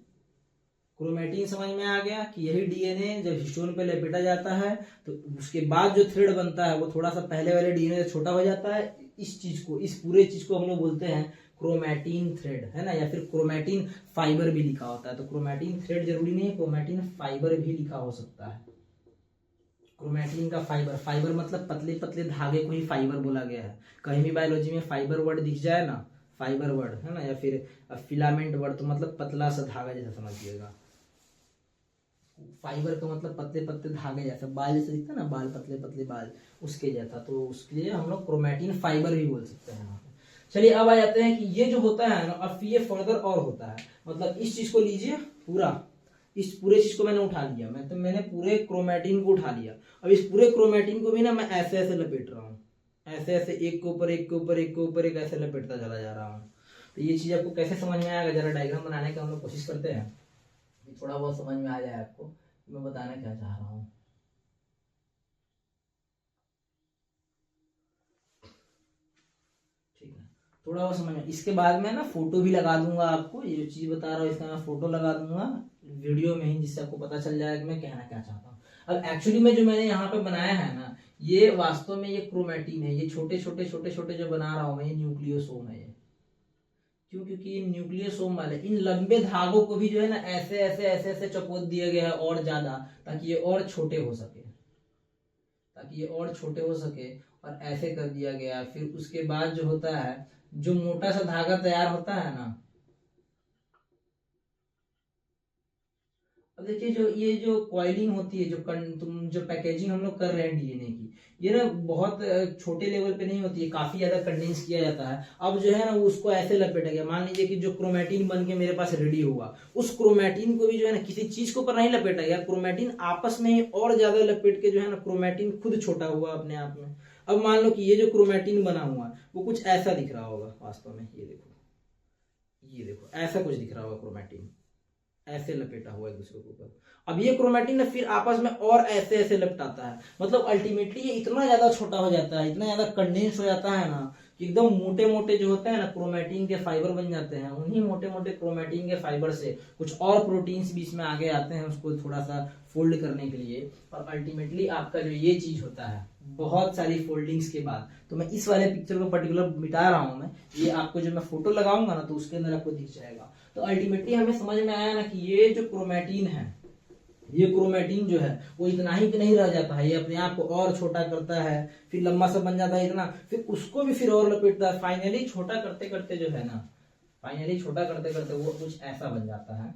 क्रोमैटिन समझ में आ गया कि यही डीएनए जब हिस्टोन पे लपेटा जाता है तो उसके बाद जो थ्रेड बनता है वो थोड़ा सा पहले वाले डीएनए से छोटा हो जाता है। इस चीज को, इस पूरे चीज को हम लोग बोलते हैं क्रोमैटिन थ्रेड, है ना, या फिर क्रोमैटिन फाइबर भी लिखा होता है। तो क्रोमैटिन थ्रेड जरूरी नहीं है, क्रोमैटिन फाइबर भी लिखा हो सकता है। क्रोमैटिन का फाइबर, फाइबर मतलब पतले पतले धागे को ही फाइबर बोला गया है। कहीं भी बायोलॉजी में फाइबर वर्ड दिख जाए ना, फाइबर वर्ड है ना, या फिर फिलामेंट वर्ड, तो मतलब पतला सा धागा जैसा समझिएगा। फाइबर का मतलब पतले पतले धागे जैसा, बाल जैसा दिखता है ना, बाल पतले पतले बाल, उसके जैसा। तो उसके लिए हम लोग क्रोमैटिन फाइबर भी बोल सकते हैं यहाँ पे। चलिए अब आ जाते हैं कि ये जो होता है ना, अब ये फर्दर और होता है। मतलब इस चीज को लीजिए पूरा, इस पूरे चीज को मैंने उठा लिया, मैंने पूरे क्रोमैटिन को उठा लिया। अब इस पूरे क्रोमैटिन को भी ना मैं ऐसे ऐसे लपेट रहा हूँ, ऐसे ऐसे एक के ऊपर एक के ऊपर एक के ऊपर एक ऐसे लपेटता चला जा रहा हूँ। तो ये चीज आपको कैसे समझ में आएगा, जरा डायग्राम बनाने की हम लोग कोशिश करते हैं, थोड़ा बहुत समझ में आ जाए आपको मैं बताना क्या चाह रहा हूँ। ठीक है, थोड़ा बहुत समझ में। इसके बाद में ना फोटो भी लगा दूंगा आपको, ये जो चीज बता रहा हूँ इसका मैं फोटो लगा दूंगा वीडियो में ही, जिससे आपको पता चल जाएगा कि मैं कहना क्या चाहता हूँ। अब एक्चुअली में जो मैंने यहाँ पे बनाया है ना, ये वास्तव में ये क्रोमैटिन है। ये छोटे छोटे छोटे छोटे जो बना रहा हूँ मैं, ये न्यूक्लियोसोम है ये। क्यों? क्योंकि ये न्यूक्लियोसोम वाले इन लंबे धागों को भी जो है ना ऐसे ऐसे ऐसे ऐसे चपोत दिया गया है और ज्यादा, ताकि ये और छोटे हो सके, ताकि ये और छोटे हो सके, और ऐसे कर दिया गया। फिर उसके बाद जो होता है, जो मोटा सा धागा तैयार होता है ना, अब देखिए जो ये जो कॉइलिंग होती है, तुम जो पैकेजिंग हम लोग कर रहे हैं डीएनए की, ये ना बहुत छोटे लेवल पे नहीं होती है, काफी ज्यादा कंडेंस किया जाता है। अब जो है ना उसको ऐसे लपेटा गया। मान लीजिए कि जो क्रोमैटिन बन के मेरे पास रेडी हुआ, उस क्रोमैटिन को भी जो है ना किसी चीज के ऊपर नहीं लपेटा गया, क्रोमैटिन आपस में ही और ज्यादा लपेट के जो है ना क्रोमैटिन खुद छोटा हुआ अपने आप में। अब मान लो कि ये जो क्रोमैटिन बना हुआ है वो कुछ ऐसा दिख रहा होगा वास्तव में, ये देखो, ये देखो ऐसा कुछ दिख रहा होगा क्रोमैटिन, ऐसे लपेटा हुआ एक दूसरे के ऊपर। अब ये क्रोमैटिन फिर आपस में और ऐसे ऐसे लपटाता है। मतलब अल्टीमेटली ये इतना ज्यादा छोटा हो जाता है, इतना ज्यादा कंडेंस हो जाता है ना, कि एकदम मोटे मोटे जो होते हैं ना क्रोमैटिन के फाइबर बन जाते हैं। उन्हीं मोटे मोटे क्रोमैटिन के फाइबर से कुछ और प्रोटीन्स बीच में आगे आते हैं उसको थोड़ा सा फोल्ड करने के लिए, और अल्टीमेटली आपका जो ये चीज होता है बहुत सारी फोल्डिंग्स के बाद, तो मैं इस वाले पिक्चर को पर्टिकुलर मिटा रहा हूं मैं, ये आपको जो मैं फोटो लगाऊंगा ना तो उसके अंदर आपको दिख जाएगा। तो अल्टीमेटली हमें समझ में आया ना कि ये जो क्रोमैटिन है, ये क्रोमैटिन जो है वो इतना ही नहीं रह जाता है, ये अपने आप को और छोटा करता है, फिर लंबा सा बन जाता है इतना, फिर उसको भी फिर और लपेटता है। फाइनली छोटा करते करते जो है ना, फाइनली छोटा करते करते वो कुछ ऐसा बन जाता है।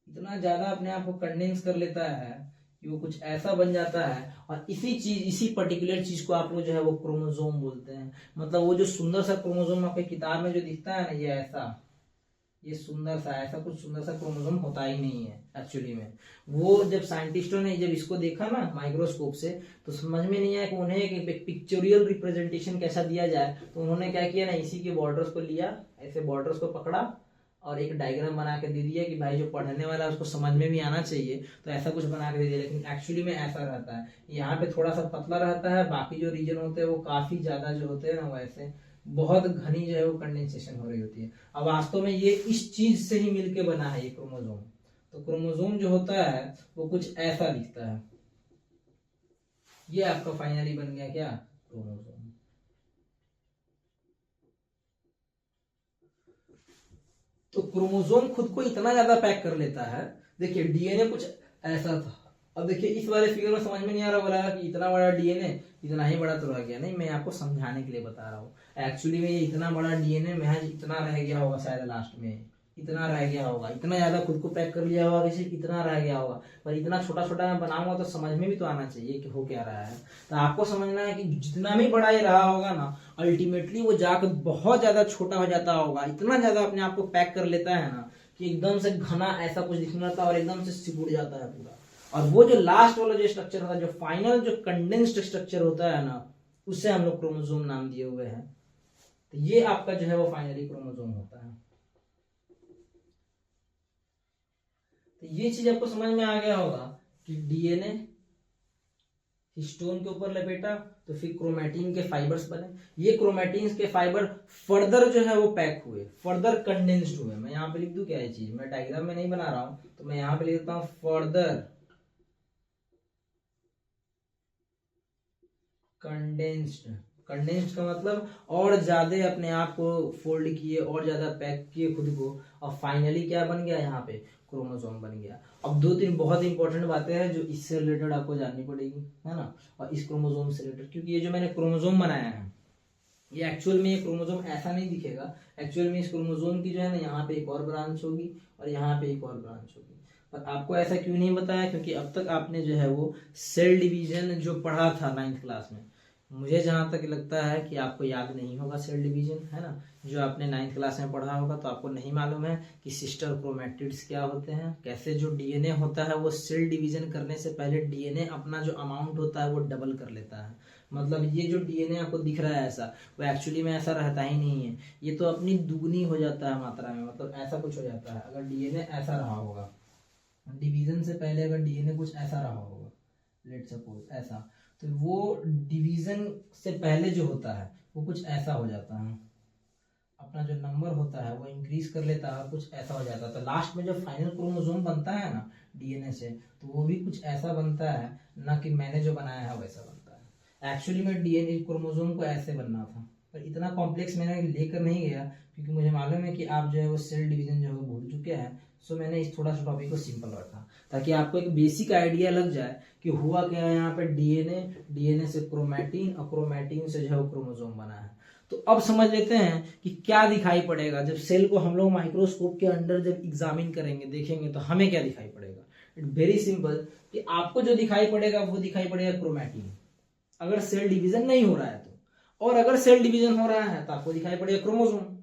इतना ज्यादा अपने आप को कंडेंस कर लेता है कि वो कुछ ऐसा बन जाता है। और इसी पर्टिकुलर चीज को आप लोग जो है वो क्रोमोसोम बोलते हैं। मतलब वो जो सुंदर सा क्रोमोसोम आपकी किताब में जो दिखता है ना, ये ऐसा, ये सुंदर सा, ऐसा कुछ सुंदर सा क्रोमोसोम होता ही नहीं है एक्चुअली में। वो जब साइंटिस्टों ने जब इसको देखा ना माइक्रोस्कोप से, तो समझ में नहीं आया कि उन्हें एक पिक्चोरियल रिप्रेजेंटेशन कैसा दिया जाए। तो उन्होंने क्या किया ना, इसी के बॉर्डर्स को लिया, ऐसे बॉर्डर्स को पकड़ा और एक डायग्राम बना के दे दिया कि भाई जो पढ़ने वाला है उसको समझ में भी आना चाहिए, तो ऐसा कुछ बना के दे दिया। लेकिन एक्चुअली में ऐसा रहता है, यहाँ पे थोड़ा सा पतला रहता है, बाकी जो रीजन होते हैं वो काफी ज्यादा जो होते हैं ना, वैसे बहुत घनी जो है वो कंडेंसेशन हो रही होती है। अब वास्तव में ये इस चीज से ही मिलके बना है ये क्रोमोसोम। तो क्रोमोसोम जो होता है वो कुछ ऐसा दिखता है। ये आपका फाइनली बन गया क्या, क्रोमोसोम। तो क्रोमोसोम खुद को इतना ज्यादा पैक कर लेता है। देखिए डीएनए कुछ ऐसा था। अब देखिए इस वाले फिगर में समझ में नहीं आ रहा बोला कि इतना बड़ा डीएनए इतना ही बड़ा तो रह गया, नहीं मैं आपको समझाने के लिए बता रहा हूँ। एक्चुअली में ये इतना बड़ा डीएनए महज इतना रह गया होगा, शायद लास्ट में इतना रह गया होगा, इतना ज्यादा खुद को पैक कर लिया होगा, किसी इतना रह गया होगा। पर इतना छोटा छोटा मैं बनाऊंगा तो समझ में भी तो आना चाहिए कि हो क्या रहा है। तो आपको समझना है कि जितना भी बड़ा ये रहा होगा ना, अल्टीमेटली वो जाकर बहुत ज्यादा छोटा हो जाता होगा। इतना ज्यादा अपने आप को पैक कर लेता है ना कि एकदम से घना ऐसा कुछ दिखने लगता है और एकदम से सिकुड़ जाता है पूरा। और वो जो लास्ट वाला जो स्ट्रक्चर होता है, जो फाइनल जो कंडेंस्ड स्ट्रक्चर होता है ना, उससे हम लोग क्रोमोसोम नाम दिए हुए हैं। तो ये आपका जो है वो फाइनली क्रोमोसोम होता है। तो ये चीज आपको समझ में आ गया होगा कि डीएनए हिस्टोन के ऊपर लपेटा तो फिर क्रोमैटिन के फाइबर्स बने। ये क्रोमैटिन के फाइबर फर्दर जो है वो पैक हुए, फर्दर कंडेंस्ड हुए। मैं यहाँ पे लिख दूं क्या ये चीज, मैं डायग्राम में नहीं बना रहा हूं तो मैं यहाँ पे लिख देता हूं फर्दर कंडेंस्ड। कंडेंस्ड का मतलब और ज्यादा अपने आप को फोल्ड किए, और ज्यादा पैक किए खुद को, और फाइनली क्या बन गया यहाँ पे, क्रोमोसोम बन गया। अब दो तीन बहुत इंपॉर्टेंट बातें हैं जो इससे रिलेटेड आपको जाननी पड़ेगी, है ना, और इस क्रोमोसोम से रिलेटेड। क्योंकि ये जो मैंने क्रोमोसोम बनाया है ये एक्चुअल में ये क्रोमोसोम ऐसा नहीं दिखेगा। एक्चुअल में इस क्रोमोसोम की जो है ना यहाँ पे एक और ब्रांच होगी और यहाँ पे एक और ब्रांच होगी। पर आपको ऐसा क्यों नहीं बताया, क्योंकि अब तक आपने जो है वो सेल डिवीजन जो पढ़ा था 9th क्लास में, मुझे जहां तक लगता है कि आपको याद नहीं होगा सेल डिवीजन, है ना। जो आपने 9th क्लास में पढ़ा होगा तो आपको नहीं मालूम है कि सिस्टर क्रोमैटिड्स क्या होते हैं, कैसे जो डीएनए होता है वो सेल डिवीजन करने से पहले डीएनए अपना जो अमाउंट होता है वो डबल कर लेता है। मतलब ये जो डीएनए आपको दिख रहा है ऐसा, वो एक्चुअली में ऐसा रहता ही नहीं है, ये तो अपनी दुगनी हो जाता है मात्रा में। मतलब ऐसा कुछ हो जाता है अगर डीएनए ऐसा रहा होगा, डिवीजन से पहले अगर डीएनए कुछ ऐसा रहा होगा, लेट सपोज ऐसा, तो वो डिवीजन से पहले जो होता है वो कुछ ऐसा हो जाता है, अपना जो नंबर होता है वो इंक्रीज कर लेता है, कुछ ऐसा हो जाता है। तो लास्ट में जो फाइनल क्रोमोसोम बनता है ना डीएनए से, तो वो भी कुछ ऐसा बनता है, ना कि मैंने जो बनाया है वैसा बनता है। एक्चुअली में डीएनए क्रोमोसोम को ऐसे बनना था, पर इतना कॉम्प्लेक्स मैंने लेकर नहीं गया क्योंकि मुझे मालूम है कि आप जो है वो सेल डिवीजन जो है वो भूल चुके हैं। सो मैंने इस थोड़ा सा टॉपिक को सिंपल रखा ताकि आपको एक बेसिक आइडिया लग जाए कि हुआ क्या है यहाँ पे। डीएनए से क्रोमैटिन और क्रोमैटिन से जो है वो क्रोमोसोम बना है। तो अब समझ लेते हैं कि क्या दिखाई पड़ेगा जब सेल को हम लोग माइक्रोस्कोप के अंदर जब एग्जामिन करेंगे, देखेंगे, तो हमें क्या दिखाई पड़ेगा। इट वेरी सिंपल कि आपको जो दिखाई पड़ेगा वो दिखाई पड़ेगा क्रोमैटिन, अगर सेल डिवीजन नहीं हो रहा है तो। और अगर सेल डिवीजन हो रहा है तो आपको दिखाई पड़ेगा क्रोमोसोम।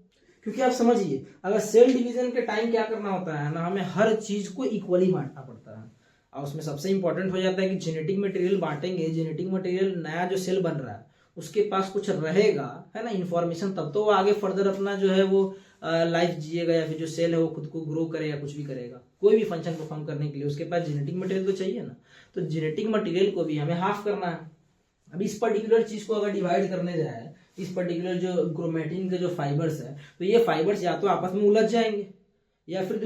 क्योंकि आप समझिए अगर सेल डिवीजन के टाइम क्या करना होता है ना, हमें हर चीज को इक्वली बांटना पड़ता है। और उसमें सबसे इंपॉर्टेंट हो जाता है कि जेनेटिक मटेरियल बांटेंगे। जेनेटिक मटेरियल नया जो सेल बन रहा है उसके पास कुछ रहेगा, है ना, इन्फॉर्मेशन, तब तो वो आगे फर्दर अपना जो है वो लाइफ जिएगा, या फिर जो सेल है वो खुद को ग्रो करेगा, कुछ भी करेगा, कोई भी फंक्शन परफॉर्म करने के लिए उसके पास जेनेटिक मटेरियल तो चाहिए ना। तो जेनेटिक मटेरियल को भी हमें हाफ करना है। अब इस पर्टिकुलर चीज को अगर डिवाइड करने जाए, इस पर्टिकुलर जो क्रोमैटिन के जो फाइबर्स है, तो ये फाइबर्स या तो आपस में उलझ जाएंगे, या फिर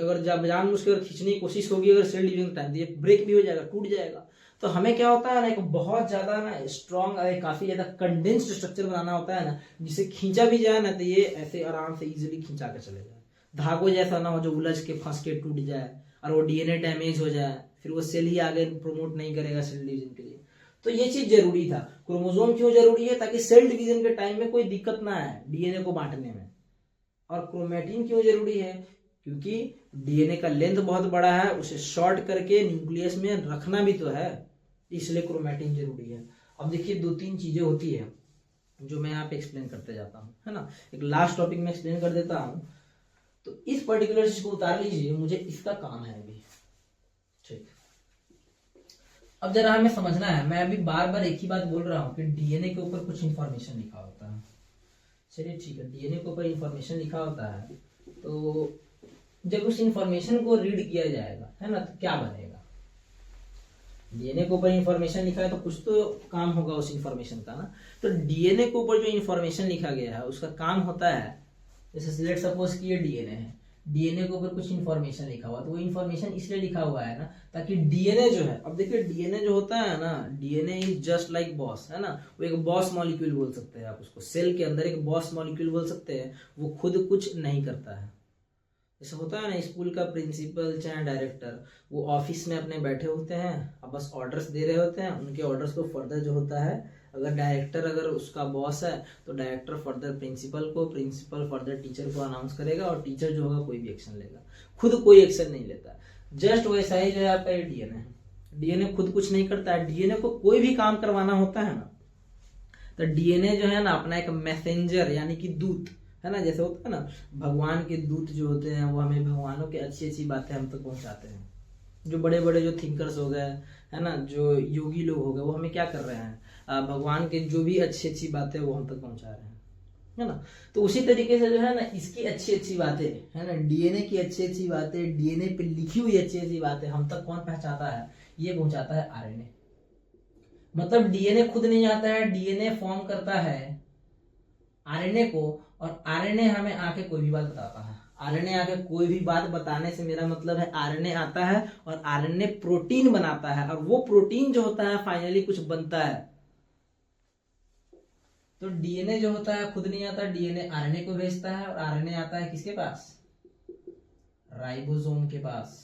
अगर जानबूझकर खींचने की कोशिश होगी अगर सेल डिवीजन टाइम, ये ब्रेक भी हो जाएगा, टूट जाएगा। तो हमें क्या होता है ना, एक बहुत ज्यादा ना स्ट्रॉन्ग, काफी ज्यादा कंडेंस्ड स्ट्रक्चर बनाना होता है ना, जिसे खींचा भी जाए ना तो ये ऐसे आराम से इजीली खींचा के चले जाए। धागो जैसा ना हो जो उलझ के फंस के टूट जाए और वो डीएनए डैमेज हो जाए, फिर वो सेल ही आगे प्रोमोट नहीं करेगा सेल डिवीजन के लिए। तो ये चीज जरूरी था। क्रोमोसोम क्यों जरूरी है, ताकि सेल डिवीजन के टाइम में कोई दिक्कत ना आए डीएनए को बांटने में। और क्रोमैटिन क्यों जरूरी है, क्योंकि डीएनए का लेंथ बहुत बड़ा है, उसे शॉर्ट करके न्यूक्लियस में रखना भी तो है, इसलिए क्रोमैटिन जरूरी है। अब देखिए दो तीन चीजें होती है जो मैं यहाँ पे एक्सप्लेन करते जाता हूँ, है ना। एक लास्ट टॉपिक में एक्सप्लेन कर देता हूँ। तो इस पर्टिकुलर चीज को उतार लीजिए, मुझे इसका काम है अभी, ठीक। अब जरा हमें समझना है, मैं अभी बार बार एक ही बात बोल रहा हूँ कि डीएनए के ऊपर कुछ इंफॉर्मेशन लिखा होता है। चलिए ठीक है, डीएनए के ऊपर इंफॉर्मेशन लिखा होता है, तो जब उस इंफॉर्मेशन को रीड किया जाएगा, है ना, तो क्या बनेगा। डीएनए के ऊपर इंफॉर्मेशन लिखा है तो कुछ तो काम होगा उस इंफॉर्मेशन का ना। तो डीएनए के ऊपर जो इंफॉर्मेशन लिखा गया है उसका काम होता है, जैसे लेट सपोज कि ये डीएनए है, डीएनए के ऊपर कुछ इंफॉर्मेशन लिखा हुआ, तो वो इंफॉर्मेशन इसलिए लिखा हुआ है ना ताकि डीएनए जो है, अब देखिए डीएनए जो होता है ना, DNA is just like boss, है ना, वो एक बॉस मॉलिक्यूल बोल सकते हैं आप उसको, सेल के अंदर एक बॉस मॉलिक्यूल बोल सकते हैं। वो खुद कुछ नहीं करता है, जैसे होता है ना स्कूल का प्रिंसिपल चाहे डायरेक्टर, वो ऑफिस में अपने बैठे होते हैं, अब बस ऑर्डर्स दे रहे होते हैं। उनके ऑर्डर्स को फर्दर जो होता है, अगर डायरेक्टर अगर उसका बॉस है तो डायरेक्टर फर्दर प्रिंसिपल को, प्रिंसिपल फर्दर टीचर को अनाउंस करेगा और टीचर जो होगा कोई भी एक्शन लेगा। खुद कोई एक्शन नहीं लेता। जस्ट वैसा ही जो है आपका डीएनए है। डीएनए खुद कुछ नहीं करता है। डीएनए को कोई भी काम करवाना होता है ना, तो डीएनए जो है ना अपना एक मैसेंजर यानी कि दूत है ना, जैसे होता है ना भगवान के दूत जो होते हैं वो हमें भगवानों की अच्छी अच्छी बातें हम तक पहुंचाते हैं। जो बड़े बड़े जो थिंकर्स हो गए है ना, जो योगी लोग हो गए, वो हमें क्या कर रहे हैं, भगवान के जो भी अच्छी अच्छी बातें वो हम तक पहुंचा रहे हैं, है ना। तो उसी तरीके से जो है ना इसकी अच्छी अच्छी बातें है ना, डीएनए की अच्छी अच्छी बातें, डीएनए पे लिखी हुई अच्छी अच्छी बातें हम तक कौन पहुंचाता है, ये पहुंचाता है आरएनए। मतलब डीएनए खुद नहीं आता है, डीएनए फॉर्म करता है आरएनए को, और आरएनए हमें आके कोई भी बात बताता है। आरएनए आके कोई भी बात बताने से मेरा मतलब है आरएनए आता है और आरएनए प्रोटीन बनाता है, और वो प्रोटीन जो होता है फाइनली कुछ बनता है। तो डीएनए जो होता है खुद नहीं आता, डीएनए आरएनए को भेजता है, और आरएनए आता है किसके पास, राइबोसोम के पास।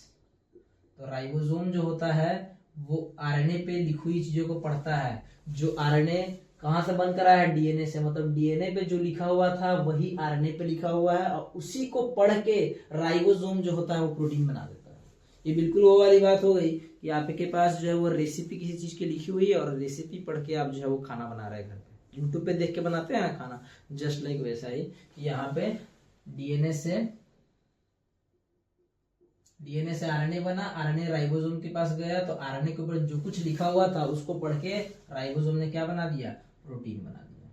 तो राइबोसोम जो होता है वो आरएनए पे लिखी हुई चीजों को पढ़ता है। जो आरएनए कहां से बनकर आया है, डीएनए से। मतलब डीएनए पे जो लिखा हुआ था वही आरएनए पे लिखा हुआ है, और उसी को पढ़ के राइबोसोम जो होता है वो प्रोटीन बना देता है। ये बिल्कुल वो वाली बात हो गई कि आपके पास जो है वो रेसिपी किसी चीज की लिखी हुई है, और रेसिपी पढ़ के आप जो है वो खाना बना रहे हैं घर पे, यूट्यूब पे देख के बनाते हैं ना खाना। जस्ट लाइक वैसा ही यहाँ पे डीएनए से आरएनए बना, आरएनए राइबोसोम के पास गया, तो आरएनए के ऊपर जो कुछ लिखा हुआ था उसको पढ़ के राइबोसोम ने क्या बना दिया, प्रोटीन बना दिया।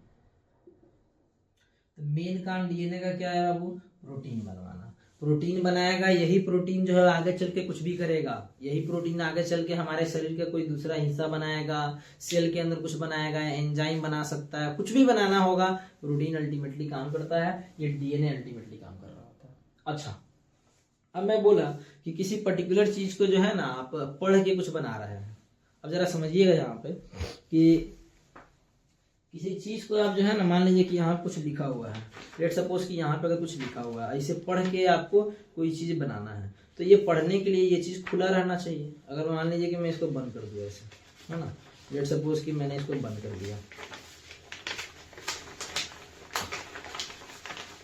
तो मेन काम डीएनए का क्या है बाबू, प्रोटीन बनवाना। प्रोटीन बनाएगा, यही प्रोटीन जो है आगे चल के कुछ भी करेगा। यही प्रोटीन आगे चल के हमारे शरीर का कोई दूसरा हिस्सा बनाएगा, सेल के अंदर कुछ बनाएगा, एंजाइम बना सकता है, कुछ भी बनाना होगा, प्रोटीन अल्टीमेटली काम करता है, ये डीएनए अल्टीमेटली काम कर रहा होता है। अच्छा, अब मैं बोला कि किसी पर्टिकुलर चीज को जो है ना आप पढ़ के कुछ बना रहे हैं। अब जरा समझिएगा यहाँ पे कि किसी चीज को आप जो है ना, मान लीजिए कि यहाँ कुछ लिखा हुआ है, लेट सपोज कि यहाँ पे अगर कुछ लिखा हुआ है, इसे पढ़ के आपको कोई चीज बनाना है, तो ये पढ़ने के लिए ये चीज खुला रहना चाहिए। अगर मान लीजिए कि मैं इसको बंद कर दूँ ऐसे, है ना, लेट सपोज कि मैंने इसको बंद कर दिया,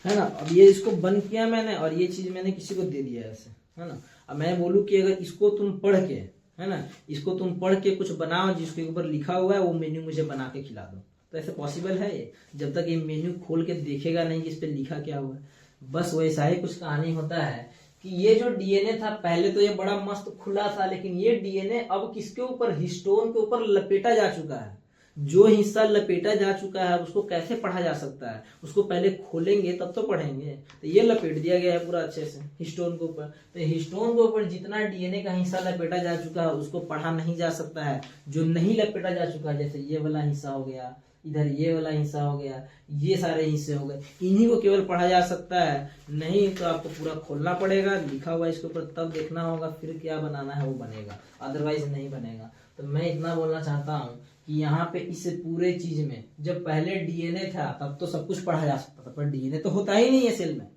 है ना। अब ये इसको बंद किया मैंने, और ये चीज मैंने किसी को दे दिया ऐसे, है ना। अब मैं बोलूँ कि अगर इसको तुम पढ़ के, है ना, इसको तुम पढ़ के कुछ बनाओ जिसके ऊपर लिखा हुआ है, वो मेन्यू मुझे बना के खिला दो, तो ऐसे पॉसिबल है ये? जब तक ये मेन्यू खोल के देखेगा नहीं कि इस पे लिखा क्या हुआ है। बस वैसा ही कुछ कहानी होता है कि ये जो डीएनए था पहले तो ये बड़ा मस्त खुला था, लेकिन ये डीएनए अब किसके ऊपर, हिस्टोन के ऊपर लपेटा जा चुका है। जो हिस्सा लपेटा जा चुका है उसको कैसे पढ़ा जा सकता है, उसको पहले खोलेंगे तब तो पढ़ेंगे। तो ये लपेट दिया गया है पूरा अच्छे से हिस्टोन के ऊपर। तो हिस्टोन के ऊपर जितना डीएनए का हिस्सा लपेटा जा चुका है उसको पढ़ा नहीं जा सकता है। जो नहीं लपेटा जा चुका है, जैसे ये वाला हिस्सा हो गया, इधर ये वाला हिस्सा हो गया, ये सारे हिस्से हो गए, इन्हीं को केवल पढ़ा जा सकता है। नहीं तो आपको पूरा खोलना पड़ेगा, लिखा हुआ इसके ऊपर, तब देखना होगा, फिर क्या बनाना है वो बनेगा, अदरवाइज नहीं बनेगा। तो मैं इतना बोलना चाहता हूँ कि यहाँ पे इस पूरे चीज में जब पहले डीएनए था तब तो सब कुछ पढ़ा जा सकता था, पर डीएनए तो होता ही नहीं है सेल में।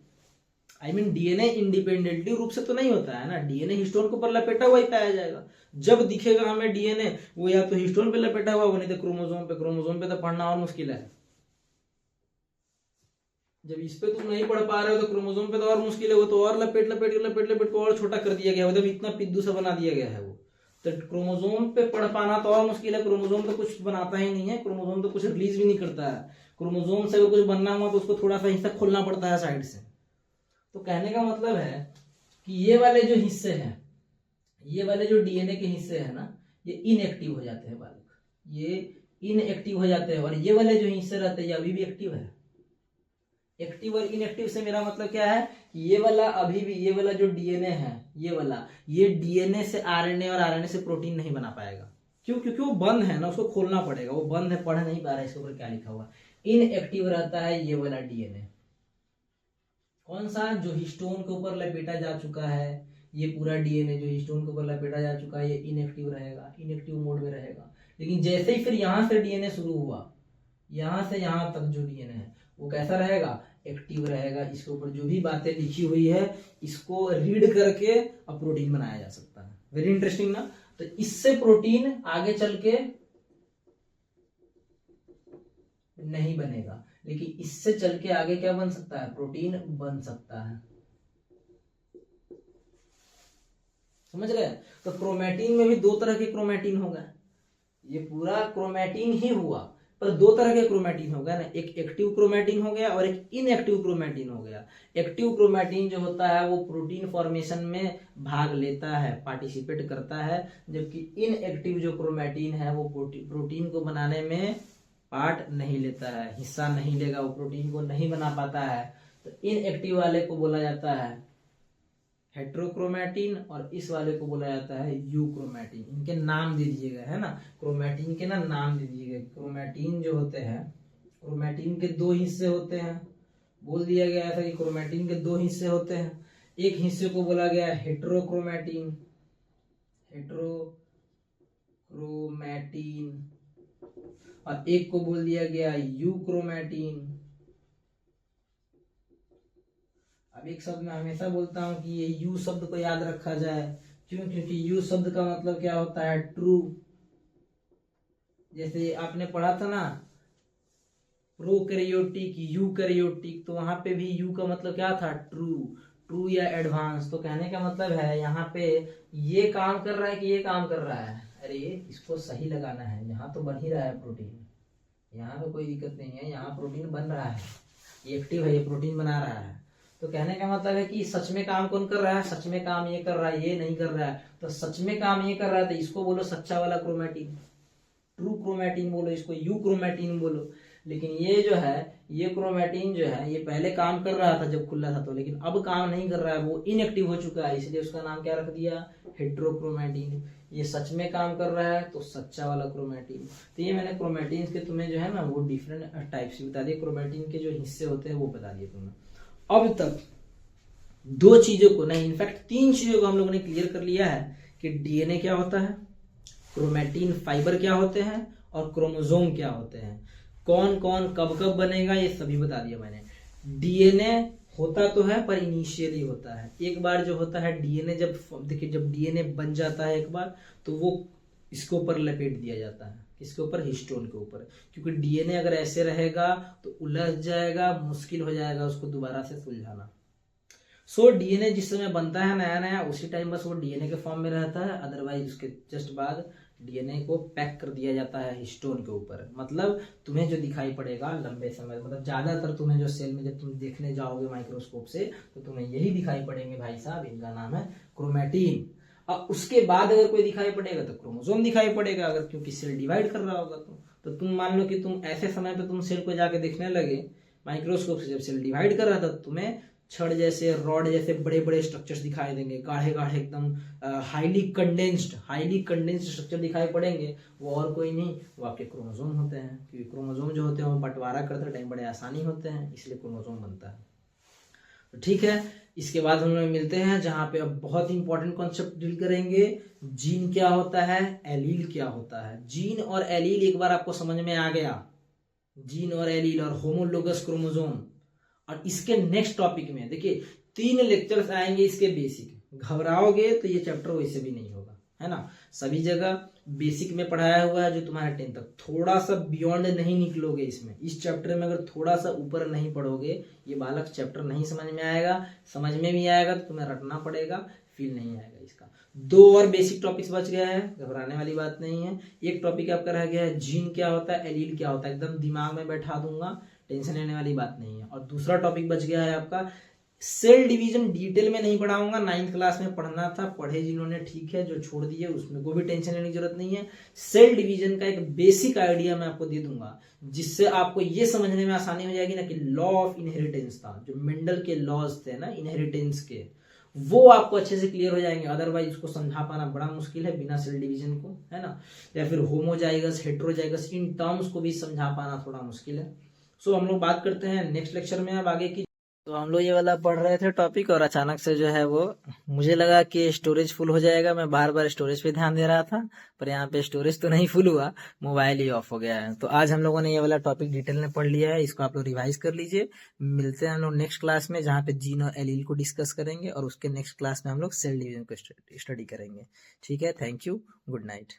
आई मीन डीएनए इंडिपेंडेंटली रूप से तो नहीं होता है ना, डीएनए हिस्टोन के ऊपर लपेटा हुआ ही पाया जाएगा। जब दिखेगा हमें डीएनए, वो या तो हिस्टोन पे लपेटा हुआ, वो नहीं तो क्रोमोसोम पे। क्रोमोसोम पे तो पढ़ना और मुश्किल है। जब इस पे तुम नहीं पढ़ पा रहे हो तो क्रोमोसोम पे तो और मुश्किल है, वो तो और लपेट लपेट लपेट लपेट को और छोटा कर दिया गया है, मतलब इतना पिद्दू सा बना दिया गया है वो। तो क्रोमोसोम पे पढ़ पाना तो और मुश्किल है। क्रोमोसोम तो कुछ बनाता ही नहीं है, क्रोमोसोम तो कुछ रिलीज भी नहीं करता है। क्रोमोसोम से कुछ बनना हुआ तो उसको थोड़ा सा हिस्सा खोलना पड़ता है साइड से। तो कहने का मतलब है कि ये वाले जो हिस्से हैं, ये वाले जो डीएनए के हिस्से हैं ना, ये इनएक्टिव हो जाते हैं बालक, ये इनएक्टिव हो जाते हैं। और ये वाले जो हिस्से रहते हैं ये अभी भी एक्टिव है। एक्टिव और इनएक्टिव से मेरा मतलब क्या है, ये वाला अभी भी, ये वाला जो डीएनए है, ये वाला, ये डीएनए से आरएनए और आरएनए से प्रोटीन नहीं बना पाएगा। क्यों? क्योंकि वो बंद है ना, उसको खोलना पड़ेगा, वो बंद है, पढ़ नहीं पा रहा है इसके ऊपर क्या लिखा हुआ। इनएक्टिव रहता है ये वाला डीएनए। कौन सा? जो हिस्टोन के ऊपर लपेटा जा चुका है, ये पूरा डीएनए जो हिस्टोन के ऊपर लपेटा जा चुका है, ये इनएक्टिव रहेगा, इनएक्टिव मोड में रहेगा। लेकिन जैसे ही फिर यहां से डीएनए शुरू हुआ, यहां से यहां तक जो डीएनए है वो कैसा रहेगा, एक्टिव रहेगा। इसके ऊपर जो भी बातें लिखी हुई है इसको रीड करके अब प्रोटीन बनाया जा सकता है। वेरी इंटरेस्टिंग ना। तो इससे प्रोटीन आगे चल के नहीं बनेगा, लेकिन इससे चल के आगे क्या बन सकता है, प्रोटीन बन सकता है। समझ रहे हैं। तो क्रोमैटिन में भी दो तरह के क्रोमैटिन हो गए, ये पूरा क्रोमैटिन ही हुआ पर दो तरह के क्रोमैटिन हो गया ना, एक एक्टिव क्रोमैटिन हो गया और एक इनएक्टिव क्रोमैटिन हो गया। एक्टिव क्रोमैटिन जो होता है वो प्रोटीन फॉर्मेशन में भाग लेता है, पार्टिसिपेट करता है, जबकि इनएक्टिव जो क्रोमैटिन है वो प्रोटीन को बनाने में पार्ट नहीं लेता है, हिस्सा नहीं लेगा, वो प्रोटीन को नहीं बना पाता है। तो इनएक्टिव वाले को बोला जाता है हेट्रोक्रोमैटिन और इस वाले को बोला जाता है यूक्रोमैटिन। इनके नाम दे दिए गए है ना, क्रोमैटिन के ना नाम दे दिए गए। क्रोमैटिन जो होते हैं, क्रोमैटिन के दो हिस्से होते हैं, बोल दिया गया था कि क्रोमैटिन के दो हिस्से होते हैं। एक हिस्से को बोला गया हेट्रोक्रोमैटिन, हेट्रोक्रोमैटिन, और एक को बोल दिया गया यूक्रोमैटिन। अब एक शब्द मैं हमेशा बोलता हूं कि ये यू शब्द को याद रखा जाए, क्यों, क्योंकि यू शब्द का मतलब क्या होता है, ट्रू। जैसे आपने पढ़ा था ना प्रोकैरियोटिक, यूकैरियोटिक, तो वहां पे भी यू का मतलब क्या था, ट्रू, ट्रू या एडवांस। तो कहने का मतलब है यहाँ पे ये काम कर रहा है कि ये काम कर रहा है, अरे इसको सही लगाना है, यहाँ तो बन ही रहा है प्रोटीन, यहाँ पे कोई दिक्कत नहीं है, यहाँ प्रोटीन बन रहा है, ये एक्टिव है, ये प्रोटीन बना रहा है। तो कहने का मतलब है कि सच में काम कौन कर रहा है, सच में काम ये कर रहा है, ये नहीं कर रहा है। तो सच में काम ये कर रहा है तो इसको बोलो सच्चा वाला क्रोमैटिन, ट्रू क्रोमैटिन बोलो, इसको यू क्रोमैटिन बोलो। लेकिन ये जो है, ये क्रोमैटिन जो है ये पहले काम कर रहा था जब खुला था तो, लेकिन अब काम नहीं कर रहा है, वो इनएक्टिव हो चुका है, इसलिए उसका नाम क्या रख दिया, हेट्रोक्रोमैटिन। ये सच में काम कर रहा है तो सच्चा वाला क्रोमैटिन। तो ये मैंने क्रोमैटिन के तुम्हें जो है ना वो डिफरेंट टाइप्स बता दिए, क्रोमैटिन के जो हिस्से होते हैं वो बता दिए तुम्हें। अब तक दो चीजों को नहीं, इनफैक्ट तीन चीजों को हम लोगों ने क्लियर कर लिया है कि डीएनए क्या होता है, क्रोमैटिन फाइबर क्या होते हैं और क्रोमोसोम क्या होते हैं, कौन कौन कब कब बनेगा, ये सभी बता दिया मैंने। डीएनए होता तो है पर इनिशियली होता है, एक बार जो होता है डीएनए, जब देखिए जब डीएनए बन जाता है एक बार तो वो इसके ऊपर लपेट दिया जाता है, किसके ऊपर, हिस्टोन के ऊपर, क्योंकि डीएनए अगर ऐसे रहेगा तो उलझ जाएगा, मुश्किल हो जाएगा उसको दोबारा से सुलझाना। सो डीएनए जिस समय बनता है नया नया, उसी टाइम बस वो डीएनए के फॉर्म में रहता है, अदरवाइज उसके जस्ट बाद डीएनए को पैक कर दिया जाता है हिस्टोन के ऊपर। मतलब तुम्हें जो दिखाई पड़ेगा लंबे समय, मतलब ज्यादातर तुम्हें जो सेल में जब तुम देखने जाओगे माइक्रोस्कोप से तो तुम्हें यही दिखाई पड़ेंगे भाई साहब, इनका नाम है क्रोमैटिन। अब उसके बाद अगर कोई दिखाई पड़ेगा तो क्रोमोसोम दिखाई पड़ेगा, अगर क्योंकि सेल डिवाइड कर रहा होगा तो तुम मान लो कि तुम ऐसे समय पे तुम सेल को जाके देखने लगे माइक्रोस्कोप से, जब सेल डिवाइड कर रहा था तुम्हें छड़ जैसे, रॉड जैसे बड़े बड़े स्ट्रक्चर्स दिखाई देंगे, गाढ़े गाढ़े एकदम हाईली कंडेंस्ड स्ट्रक्चर दिखाई पड़ेंगे। वो और कोई नहीं, वो आपके क्रोमोसोम होते हैं, क्योंकि क्रोमोसोम जो होते हैं वो बंटवारा करते टाइम बड़े आसानी होते हैं, इसलिए क्रोमोसोम बनता है। तो ठीक है, इसके बाद हम लोग मिलते हैं जहां पे अब बहुत इंपॉर्टेंट कॉन्सेप्ट डील करेंगे, जीन क्या होता है, एलील क्या होता है। जीन और एलील एक बार आपको समझ में आ गया, जीन और एलील और होमोलोगस क्रोमोसोम। और इसके नेक्स्ट टॉपिक में देखिए 3 लेक्चर्स आएंगे इसके बेसिक, घबराओगे तो ये चैप्टर वैसे भी नहीं होगा, है ना। सभी जगह बेसिक में पढ़ाया हुआ है जो तुम्हारा 10 तक, थोड़ा सा बियॉन्ड नहीं निकलोगे इसमें, इस चैप्टर में अगर थोड़ा सा ऊपर नहीं पढ़ोगे ये बालक चैप्टर नहीं समझ में आएगा, समझ में भी आएगा तो तुम्हें रटना पड़ेगा, फील नहीं आएगा इसका। 2 और बेसिक टॉपिक्स बच गया है, घबराने वाली बात नहीं है। एक टॉपिक आपका रह गया है जीन क्या होता है, एलील क्या होता है, एकदम दिमाग में बैठा दूंगा, टेंशन लेने वाली बात नहीं है। और दूसरा टॉपिक बच गया है आपका सेल डिवीजन, डिटेल में नहीं पढ़ाऊंगा, 9th क्लास में पढ़ना था, पढ़े जिन्होंने ठीक है, जो छोड़ दिए उसमें को भी टेंशन लेने की जरूरत नहीं है। सेल डिवीजन का एक बेसिक आइडिया मैं आपको दे दूंगा जिससे आपको ये समझने में आसानी हो जाएगी ना कि लॉ ऑफ इनहेरिटेंस था, जो मेंडल के लॉज थे ना इनहेरिटेंस के, वो आपको अच्छे से क्लियर हो जाएंगे। अदरवाइज उसको समझा पाना बड़ा मुश्किल है बिना सेल डिवीजन को, है ना, या फिर होमोजाइगस हेट्रोजाइगस इन टर्म्स को भी समझा पाना थोड़ा मुश्किल है। सो हम लोग बात करते हैं नेक्स्ट लेक्चर में अब आगे की तो हम लोग ये वाला पढ़ रहे थे टॉपिक और अचानक से जो है वो मुझे लगा कि स्टोरेज फुल हो जाएगा, मैं बार बार स्टोरेज पे ध्यान दे रहा था, पर यहाँ पे स्टोरेज तो नहीं फुल हुआ, मोबाइल ही ऑफ हो गया है। तो आज हम लोगों ने ये वाला टॉपिक डिटेल में पढ़ लिया है, इसको आप लोग रिवाइज कर लीजिए। मिलते हैं हम लोग नेक्स्ट क्लास में, जहाँ पे जीन और एलील को डिस्कस करेंगे और उसके नेक्स्ट क्लास में हम लोग सेल डिवीजन को स्टडी करेंगे। ठीक है, थैंक यू, गुड नाइट।